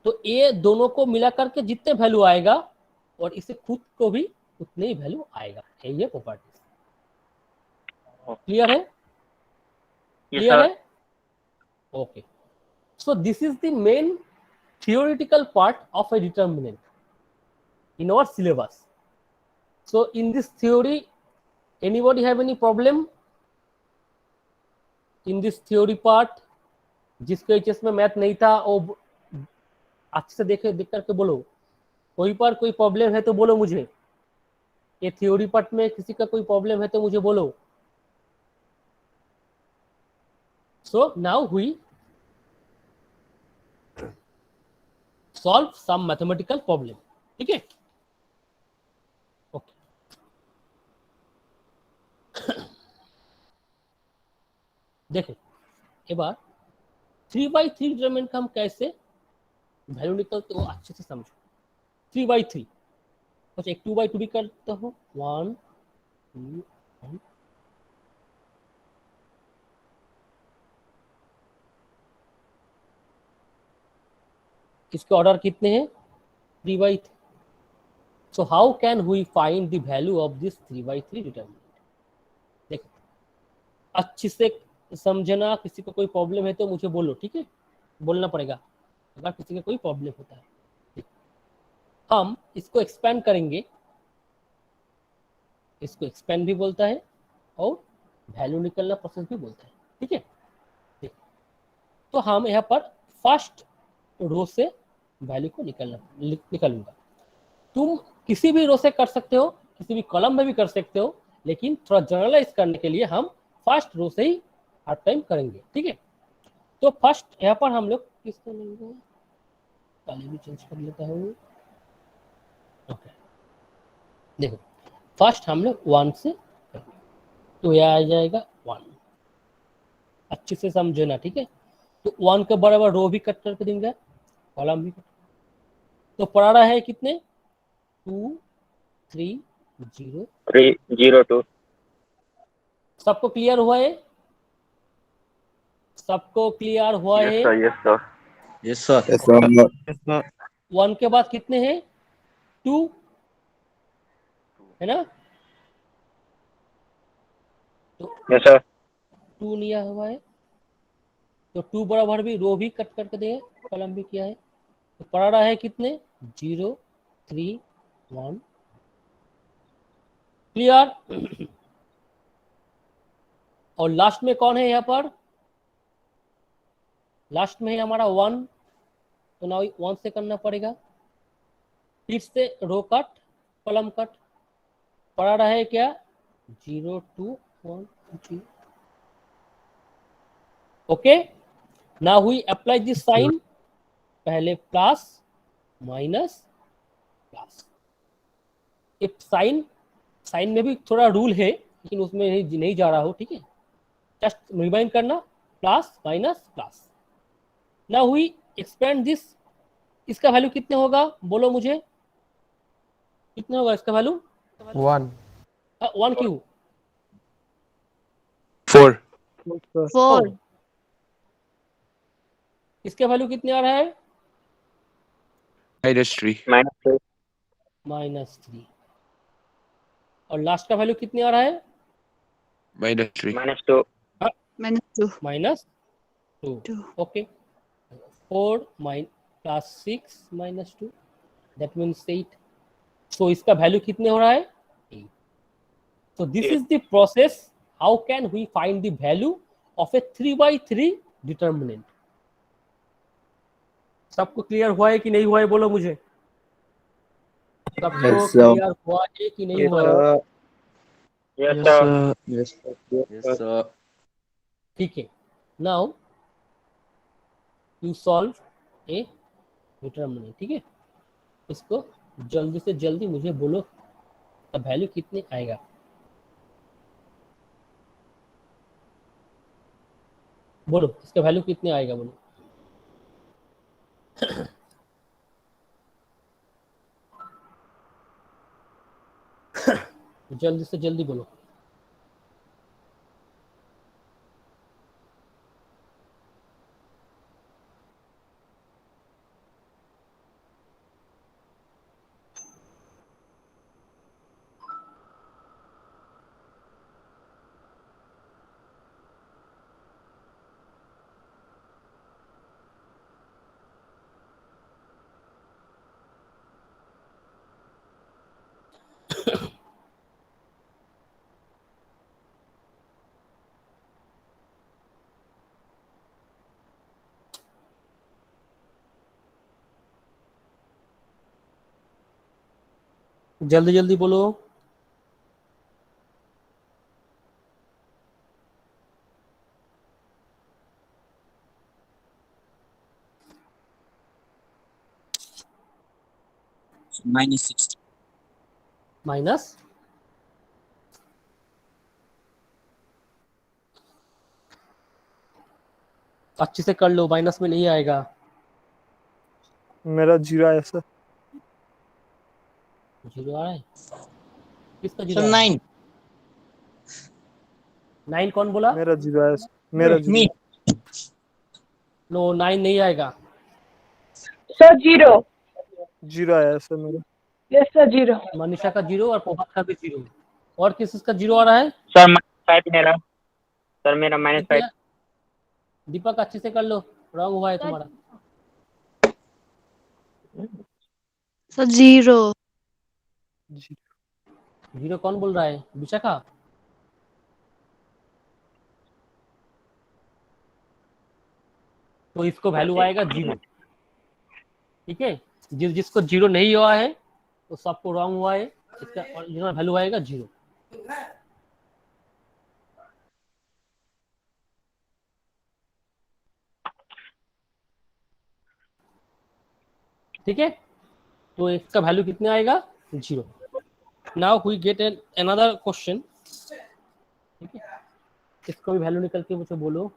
तो ये दोनों को मिला करके जितने वैल्यू आएगा और इसे खुद को भी उतने ही वैल्यू आएगा। ये प्रॉपर्टी क्लियर है? Yes, clear sir. है? Okay, so this is the main theoretical part of a determinant in our syllabus. So in this theory, anybody have any problem in this theory part? जिसको HS में math नहीं था वो अच्छे से देख करके बोलो। कोई पर कोई प्रॉब्लम है तो बोलो मुझे। ये थ्योरी पार्ट में किसी का कोई प्रॉब्लम है तो मुझे बोलो। So now we solve some mathematical problem. ठीक है? Okay. देखो एक बार 3/3 डिटरमिनेंट का हम कैसे वैल्यू निकलते हो अच्छे से समझो। 3/3 कुछ एक 2/2 भी करते हो 1 2 1 इसके ऑर्डर कितने हैं 3/3 so how can we find the value of this 3/3 determinant. देखो अच्छे से समझना, किसी को कोई प्रॉब्लम है तो मुझे बोलो, ठीक है, बोलना पड़ेगा अगर किसी का कोई प्रॉब्लम होता है। हम इसको एक्सपेंड करेंगे, इसको एक्सपेंड भी बोलता है और वैल्यू निकलना प्रोसेस भी बोलता है, ठीक है। तो हम यहाँ पर फर्स्ट रो से वैल्यू को निकालूंगा। तुम किसी भी रो से कर सकते हो, किसी भी कॉलम में भी कर सकते हो, लेकिन थोड़ा जनरलाइज करने के लिए हम फर्स्ट रो से ही हर टाइम करेंगे, ठीक है। तो फर्स्ट यहाँ पर हम लोग किसको लेंगे, पहले भी चेंज कर लेता हूँ। ओके देखो फर्स्ट हम लोग 1 से करेंगे, तो यह आ जाएगा 1। अच्छे से समझना, ठीक है। तो 1 के बराबर रो भी कट करके देंगे, कॉलम भी कट। तो पढ़ा रहा है कितने 2 3 0 3 0 2। सबको क्लियर हुआ है? सबको क्लियर हुआ है? Yes sir Yes, sir. Yes, sir. 1 के बाद कितने हैं 2 है ना, तो यस सर। 2 लिया हुआ है, तो 2 बराबर भी रो भी कट करके देंगे, कॉलम भी किया है। तो पढ़ा रहा है कितने 0 3 1 क्लियर। और लास्ट में कौन है यहाँ पर, लास्ट में है हमारा 1, तो ना 1 से करना पड़ेगा। फिर से रो कट कॉलम कट, पढ़ा रहा है क्या 0 2 1 0। Okay now we apply this sign, पहले plus minus plus. If sign में भी थोड़ा रूल है, लेकिन उसमें नहीं जा रहा हो, ठीक है। जस्ट रिमाइंड करना plus minus plus. Now we expand this, इसका वैल्यू कितने होगा बोलो मुझे, कितना होगा इसका वैल्यू 1 1 क्यों 4. 4 इसका वैल्यू कितने आ रहा है -3. -3। और लास्ट का वैल्यू कितने आ रहा है -3. -2। -2 ओके 4 प्लस 6 -2 दैट मीन्स 8। सो इसका वैल्यू कितने हो रहा है 8। so this is the process how can we find the value of a 3/3 determinant। सबको क्लियर हुआ है कि नहीं हुआ है बोलो मुझे, सबको Yes, sir. क्लियर हुआ है कि नहीं हुआ है? Yes sir. Yes, sir. Yes, sir. ठीक है now you solve A determinant, ठीक है। इसको जल्दी से जल्दी मुझे बोलो वैल्यू कितने आएगा। बोलो इसका वैल्यू कितने आएगा बोलो। जल्दी से जल्दी बोलो। जल्दी जल्दी बोलो। -60. माइनस अच्छे से कर लो, माइनस में नहीं आएगा। मेरा 0 आया सर। 0 आ रहा है, किसका 0 Sir, आ रहा है? 9. 9 कौन बोला? मेरा 0 आया सर, मेरा 0। Me. नो 9 नहीं आएगा। Sir, 0. 0 आया है सर मेरा। Yes, sir, 0. मनीषा का 0 और पोपट का भी 0। और किसका 0 आ रहा है? सर -5 मेरा। सर मेरा -5। कितने? दीपक अच्छे से कर लो, रॉन्ग हुआ है तुम्हारा। Sir, 0. 0 कौन बोल रहा है? विशाखा। तो इसको वैल्यू आएगा 0। ठीक है, जिसको 0 नहीं हुआ है तो सबको रॉन्ग हुआ है, इसका ओरिजिनल वैल्यू आएगा 0। ठीक है, तो इसका वैल्यू कितने आएगा? 0। Now we get an another question. ठीक है, इसको भी वैल्यू निकल के मुझे बोलो।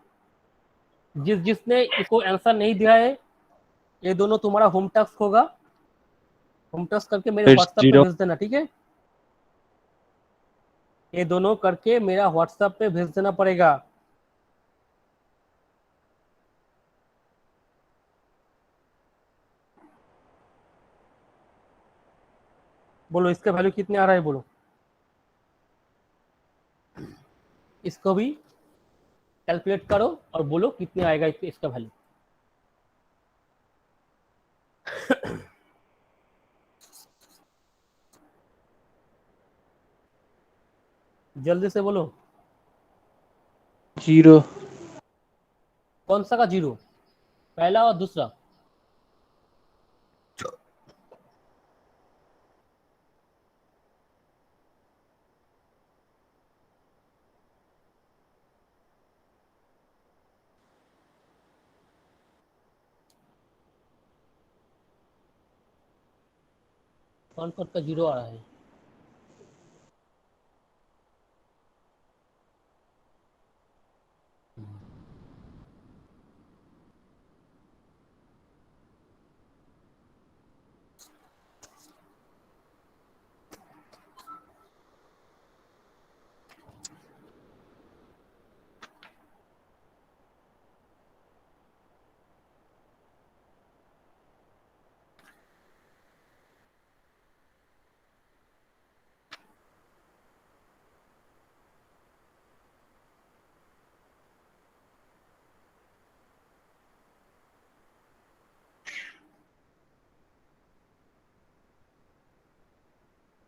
जिसने इसको आंसर नहीं दिया है, ये दोनों तुम्हारा होम टास्क होगा। होम टास्क करके मेरे It's व्हाट्सएप पे 0. भेज देना, ठीक है? ये दोनों करके मेरा व्हाट्सएप पे भेज देना पड़ेगा। बोलो इसका वैल्यू कितने आ रहा है, बोलो। इसको भी कैलकुलेट करो और बोलो कितने आएगा इसका वैल्यू। जल्दी से बोलो। 0. कौन सा का 0? पहला और दूसरा? कौन का 0 आ रहा है?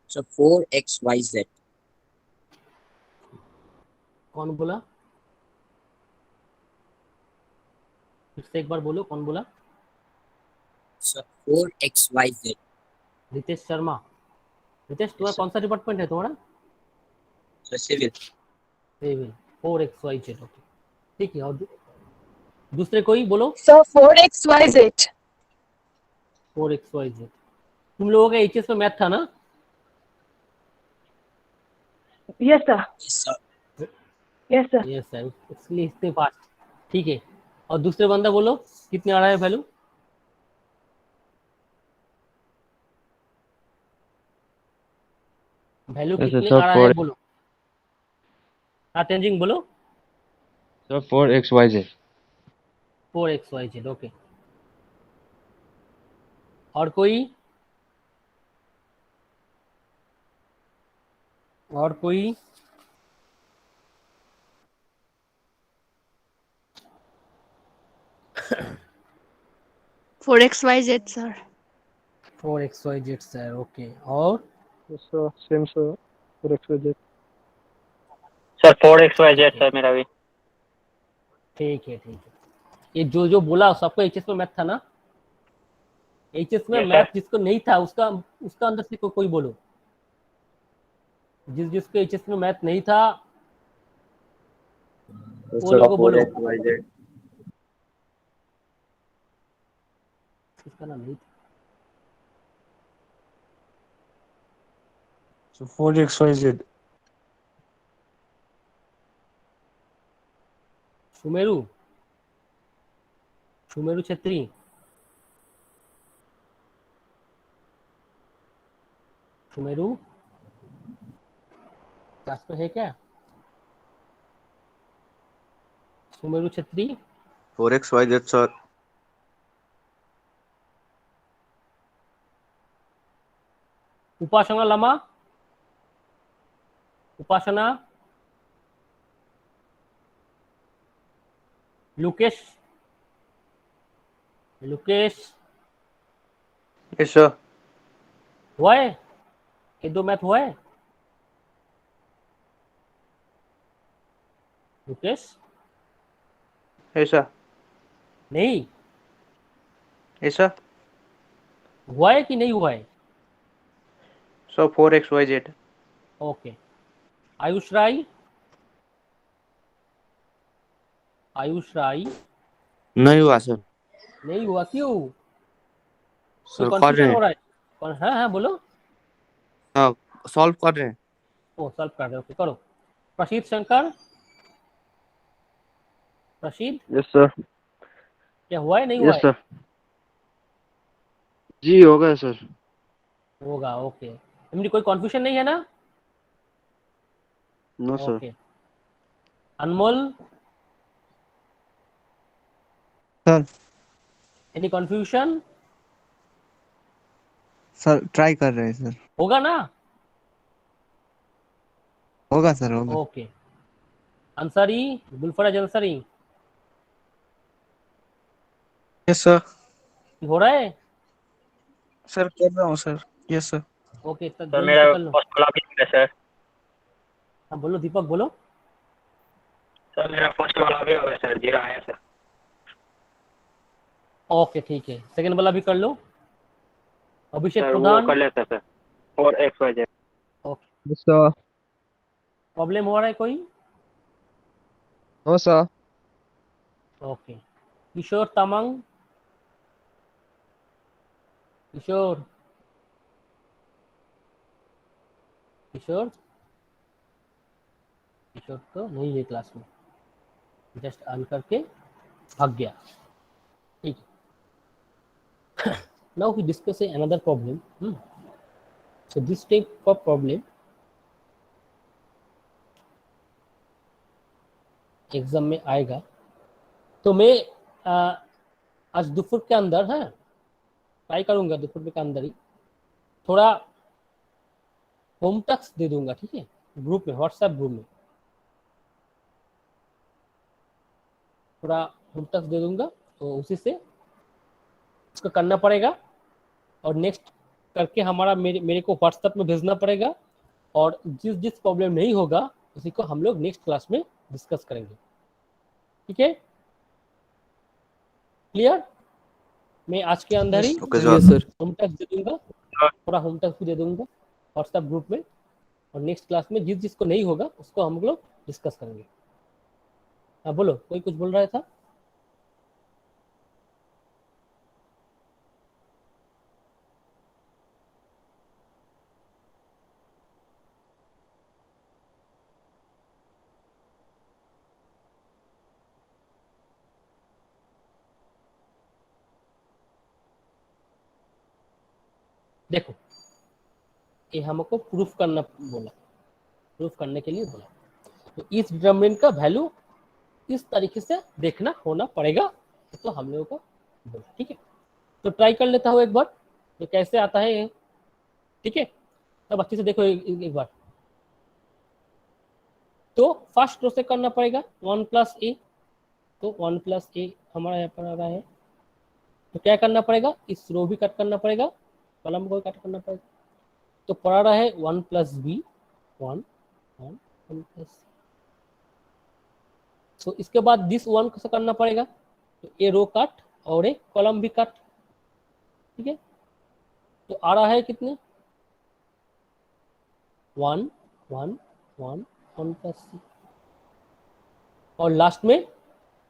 So 4xyz. कौन बोला? फिर से एक बार बोलो, कौन बोला? So 4xyz. रितेश शर्मा। रितेश, तुम्हारा कौन सा डिपार्टमेंट है तुम्हारा? So civil. Civil. 4xyz, okay, ठीक है। और दूसरे कोई बोलो। Sir, 4xyz. 4xyz। तुम लोगों का एचएस में मैथ था ना? Yes, sir. Yes, sir. Yes, sir. Yes sir, इसलिए इतने फास्ट। ठीक है, और दूसरे बंदा बोलो कितने आ रहा है वैल्यू। वैल्यू Yes, कितने sir, आ रहा है बोलो। हाँ तेंजिंग बोलो। Sir, 4xyz. 4xyz, okay. और कोई? और कोई? Four XYZ, sir. 4xyz sir, okay. और sir same sir, 4xyz। Sir 4xyz sir मेरा भी। ठीक है, ठीक है। ये जो जो बोला सबको एचएस में मैथ था ना? एचएस में Yes, मैथ sir. जिसको नहीं था उसका उसका अंदर से कोई बोलो। जिसको एचएस में मैथ नहीं था वो लोगों बोलो। इसका नाम नहीं था। So 4xyz. Sumeru Sumeru Chhetri Sumeru class में है क्या? Sumeru Chhetri 4xyz sir. उपासना लामा उपासना लुकेश लुकेश Yes sir. हुआ है? ये दो मैथ हुआ है लुकेश? Yes sir. नहीं Yes sir. हुआ है कि नहीं हुआ है? So 4xyz. ओके आयुष राय आयुष राय नहीं हुआ सर। नहीं हुआ क्यों? सर कोई कर कंफ्यूजन रहे हो हैं। रहा है? हाँ हाँ बोलो। हाँ सॉल्व कर रहे हैं। ओ सॉल्व कर रहे हो, ओके करो। प्रसिद्ध शंकर प्रसिद्ध Yes sir. क्या हुआ है नहीं हुआ Yes है? sir. जी हो गया सर। होगा ओके। इनमें कोई कंफ्यूजन नहीं है ना? No sir. ओके Anmol sir any confusion? Sir try कर रहे हैं सर। होगा ना? होगा सर होगा। Okay Ansari Gulfaraz Ansari yes sir. हो रहा है? सर कर रहा हूँ सर। Yes sir. ओके तब सर जल्दी से मेरा कर लो। फर्स्ट वाला भी है सर। हाँ बोलो दीपक बोलो। सर मेरा फर्स्ट वाला भी होगा सर, 0 आया सर। ओके ठीक है सेकंड वाला भी कर लो। अभिषेक सर वो प्रधान कर लेते sir, 4xyz। Okay yes sir. Problem हो रहा है कोई? No sir. Okay Kishore Tamang Kishore Kishore Kishore तो नहीं है क्लास में, जस्ट ऑन करके भाग गया। ठीक है now we discuss another problem. So this type of problem exam में आएगा। तो मैं आज दोपहर के अंदर है ट्राई करूंगा, दोपहर के अंदर ही थोड़ा होम टैक्स दे दूंगा, ठीक है, ग्रुप में, व्हाट्सएप ग्रुप में थोड़ा होम टैक्स दे दूंगा, तो उसी से उसको करना पड़ेगा और नेक्स्ट करके हमारा मेरे को व्हाट्सएप में भेजना पड़ेगा। और जिस जिस प्रॉब्लम नहीं होगा उसी को हम लोग नेक्स्ट क्लास में डिस्कस करेंगे, ठीक है? क्लियर? मैं आज के अंदर ही Okay yes sir. Sir. Home टैक्स दे दूंगा, थोड़ा होम टैक्स भी दे दूंगा व्हाट्सएप ग्रुप में, और नेक्स्ट क्लास में जिस जिसको नहीं होगा उसको हम लोग डिस्कस करेंगे। हाँ बोलो, कोई कुछ बोल रहा था? देखो ये हमको प्रूफ करना बोला, प्रूफ करने के लिए बोला, तो इस डिटरमिनेंट का वैल्यू इस तरीके से देखना होना पड़ेगा, तो हम लोगों को बोला, ठीक है? तो ट्राई कर लेता हूँ एक बार तो कैसे आता है ये, ठीक है? अब अच्छे से देखो एक बार। तो फर्स्ट रो से करना पड़ेगा 1 प्लस ए, तो 1 प्लस ए हमारा यहाँ पर आ रहा है, तो क्या करना पड़ेगा, इस रो भी कट करना पड़ेगा, कॉलम को कट करना पड़ेगा, तो पड़ा रहा है 1 प्लस बी 1 1 प्लस। तो इसके बाद दिस 1 से करना पड़ेगा, तो ए रो कट और एक कॉलम भी कट, ठीक है? तो आ रहा है कितने 1 1 1 1 प्लस सी, और लास्ट में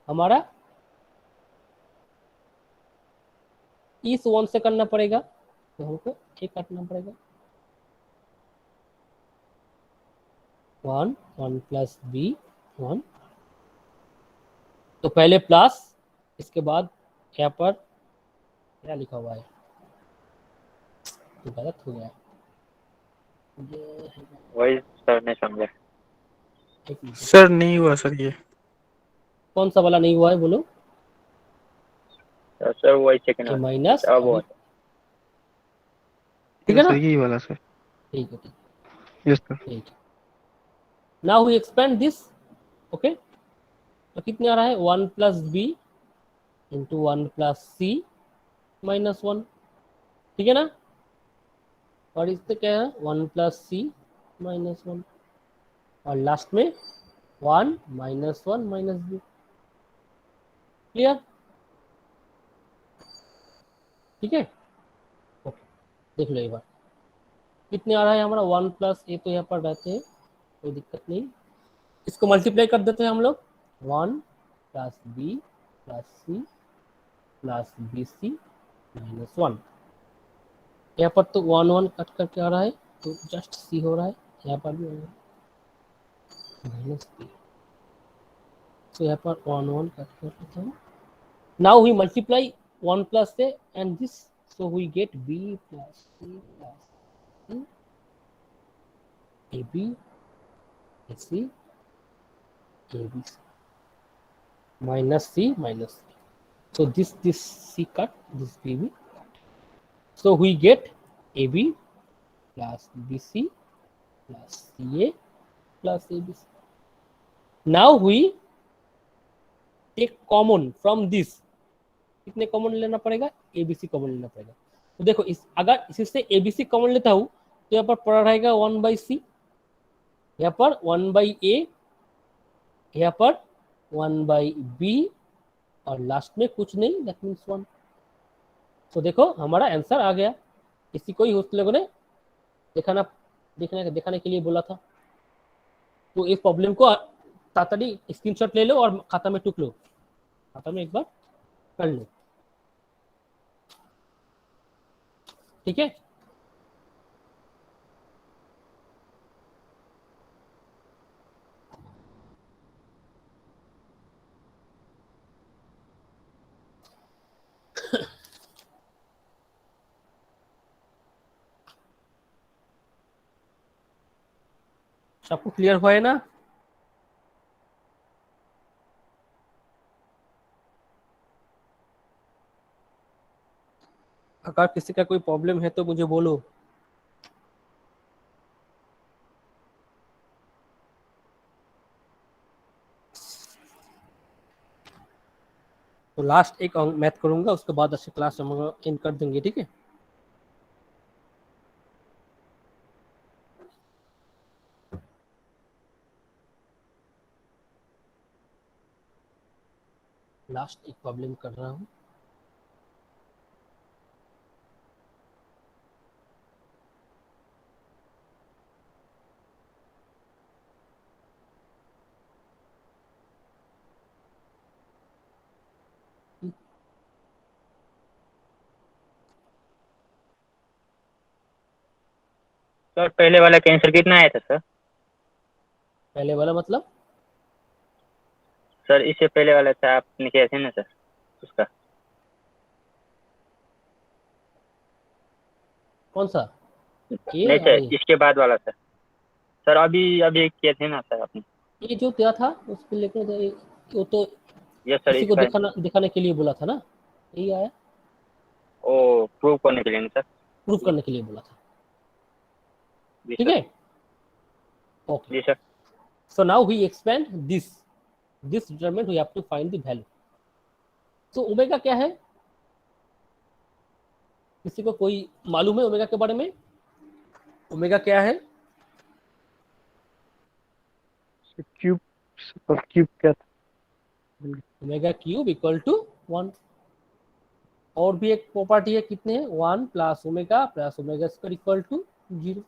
हमारा इस 1 से करना पड़ेगा, तो हमको एक काटना पड़ेगा, 1 1 प्लस बी 1, तो पहले प्लस, इसके बाद यहाँ पर क्या लिखा हुआ है, तो गलत हो गया ये, वही सर नहीं समझा। एक मिनट। सर नहीं हुआ सर ये। कौन सा वाला नहीं हुआ है बोलो? सर वही सेकंड ए वाला। माइनस, अब हुआ। ठीक है ना? सर यही वाला सर। ठीक है, ठीक यस सर। ठीक है। Now we expand this, okay, तो कितने आ रहा है 1 plus B into 1 plus C minus 1, ठीक है ना? और इससे क्या है 1 प्लस सी माइनस 1, और लास्ट में 1 माइनस 1 माइनस बी। क्लियर? ठीक है, ओके, देख लो एक बार कितने आ रहा है हमारा 1 प्लस ए, तो यहाँ पर रहते हैं, कोई दिक्कत नहीं, इसको मल्टीप्लाई कर देते हैं हम लोग, 1 plus B plus C plus B C minus 1। यहाँ पर तो 1 1 कट करके आ रहा है, तो जस्ट सी हो रहा है, यहाँ पर भी माइनस बी, तो यहाँ पर 1 1 कट कर लेते हैं। नाउ वी मल्टीप्लाई 1 प्लस से and this, so we get B plus C plus A B C A B minus C minus C. So this C cut, this BB. So we get AB plus BC plus CA plus ABC. Now we take common from this. कितने common लेना पड़ेगा? ABC common लेना पड़ेगा। तो देखो इस, अगर इसी से ABC कॉमन लेता हूँ तो यहाँ पर पड़ा रहेगा 1 by C, यहाँ पर 1 by A, यहाँ पर 1 by B, और लास्ट में कुछ नहीं, दैट मीन्स 1। तो देखो हमारा आंसर आ गया। इसी को ही उस लोगों ने दिखाने के लिए बोला था। तो इस प्रॉब्लम को तातड़ी स्क्रीनशॉट ले लो और खाता में टुक लो, खाता में एक बार कर लो, ठीक है? सबको क्लियर हुआ है ना? अगर किसी का कोई प्रॉब्लम है तो मुझे बोलो। तो लास्ट एक मैथ करूंगा, उसके बाद अच्छी क्लास हम एंड कर देंगे, ठीक है? लास्ट एक प्रॉब्लम कर रहा हूँ। सर पहले वाला का आंसर कितना आया था सर? पहले वाला मतलब सर इससे पहले वाला था आपने किया था ना सर, उसका कौन सा? नहीं सर, इसके बाद वाला सर। सर अभी किए थे ना सर आपने? ये जो दिया था उसको लेकर वो तो यस सर। किसी को दिखाने के लिए बोला था ना, यही आया, ओ प्रूव करने के लिए ना सर? प्रूफ करने के लिए बोला था, जी ठीक सर। है? ओके, जी sir. so now we expand this determinant, we have to find the value. so omega क्या है? किसी को कोई मालूम है ओमेगा के बारे में? ओमेगा क्या है? क्यूब क्या था? Omega cube equal to 1। और भी एक प्रॉपर्टी है, कितने हैं? 1 plus omega square equal to 0,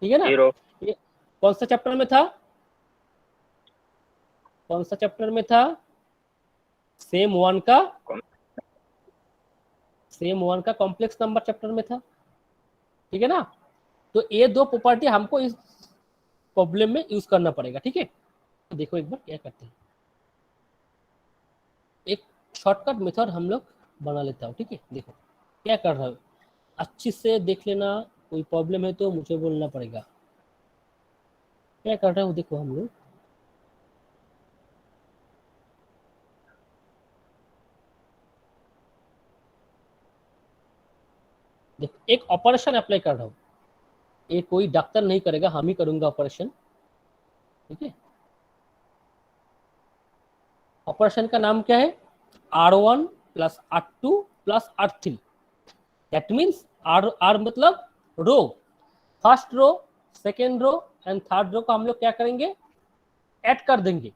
ठीक है ना? 0। ये कौन सा चैप्टर में था? कौन सा चैप्टर में था? सेम वन का कॉम्प्लेक्स नंबर चैप्टर में था, ठीक है ना? तो ये दो प्रॉपर्टी हमको इस प्रॉब्लम में यूज करना पड़ेगा, ठीक है। तो देखो एक बार क्या करते हैं, एक शॉर्टकट मेथड हम लोग बना लेता हूँ, ठीक है। देखो क्या कर रहा हूँ, अच्छी से देख लेना, कोई प्रॉब्लम है तो मुझे बोलना पड़ेगा। क्या कर रहा हूँ देखो, हम लोग देखो एक ऑपरेशन अप्लाई कर रहा हूँ, ये कोई डॉक्टर नहीं करेगा, हम ही करूंगा ऑपरेशन, ठीक है। ऑपरेशन का नाम क्या है, R1 plus R2 plus R3। That means R मतलब row, first row, second row and third row को हम लोग क्या करेंगे, ऐड कर देंगे।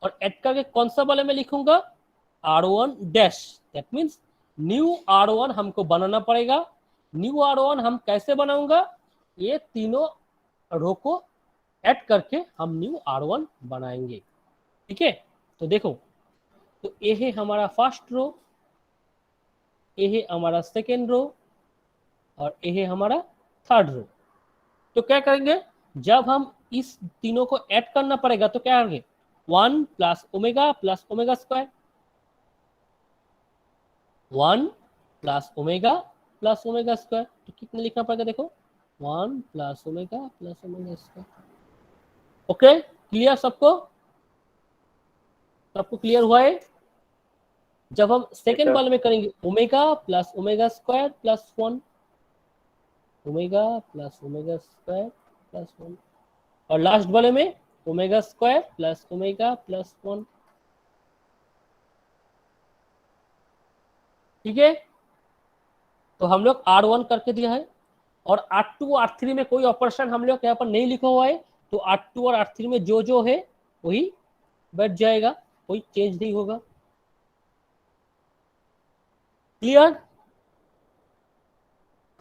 और ऐड करके कौन सा वाले में लिखूंगा, R1 dash. That means new R1 हमको बनाना पड़ेगा। न्यू R1 हम कैसे बनाऊंगा, ये तीनों रो को ऐड करके हम न्यू R1 बनाएंगे, ठीक है। तो देखो, तो ये है हमारा फर्स्ट रो, ये है हमारा सेकेंड रो और ये है हमारा थर्ड रो। तो क्या करेंगे, जब हम इस तीनों को ऐड करना पड़ेगा तो क्या करेंगे, 1 plus omega square, 1 plus omega square. तो कितना लिखना पड़ेगा, देखो 1 plus omega square. Okay, clear सबको, सबको क्लियर हुआ है। जब हम सेकेंड वाले में करेंगे omega plus omega square plus 1, omega plus omega square plus 1, और लास्ट वाले में omega square plus omega plus 1, ठीक है। तो हम लोग R1 करके दिया है, और R2 और R3 में कोई ऑपरेशन हम लोग यहाँ पर नहीं लिखा हुआ है, तो R2 और R3 में जो है वही बैठ जाएगा, कोई चेंज नहीं होगा। क्लियर,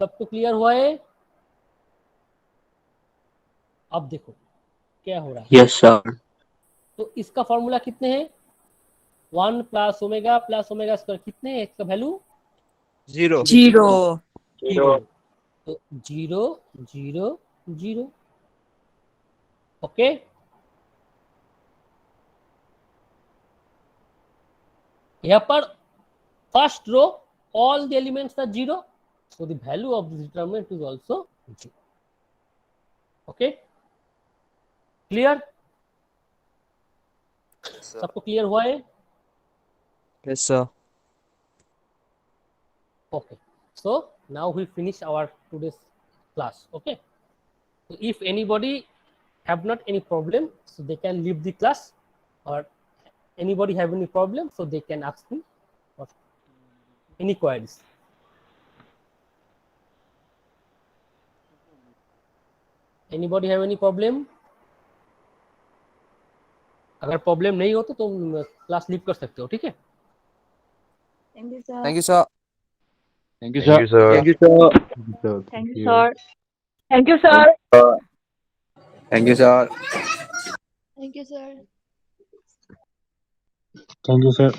सबको क्लियर हुआ है। अब देखो क्या हो रहा है। Yes sir. तो इसका फॉर्मूला कितने हैं, 1 प्लस ओमेगा स्क्वायर, कितने है इसका वैल्यू, 0 0 तो 0 0 0, ओके। यहाँ पर first row all the elements are 0, so the value of this determinant is also 0, okay, clear, सबको क्लियर हुआ है। Yes sir. Okay, so now we finish our today's class, okay. So if anybody have not any problem, so they can leave the class, or anybody have any problem, so they can ask me for any queries. Anybody have any problem? अगर problem नहीं हो तो तुम class leave कर सकते हो, ठीक है। Thank you, sir. Thank you sir. Thank you, sir. Thank you sir. Thank you, sir. Thank you, sir. Thank you sir. Thank you, sir. Thank you, sir.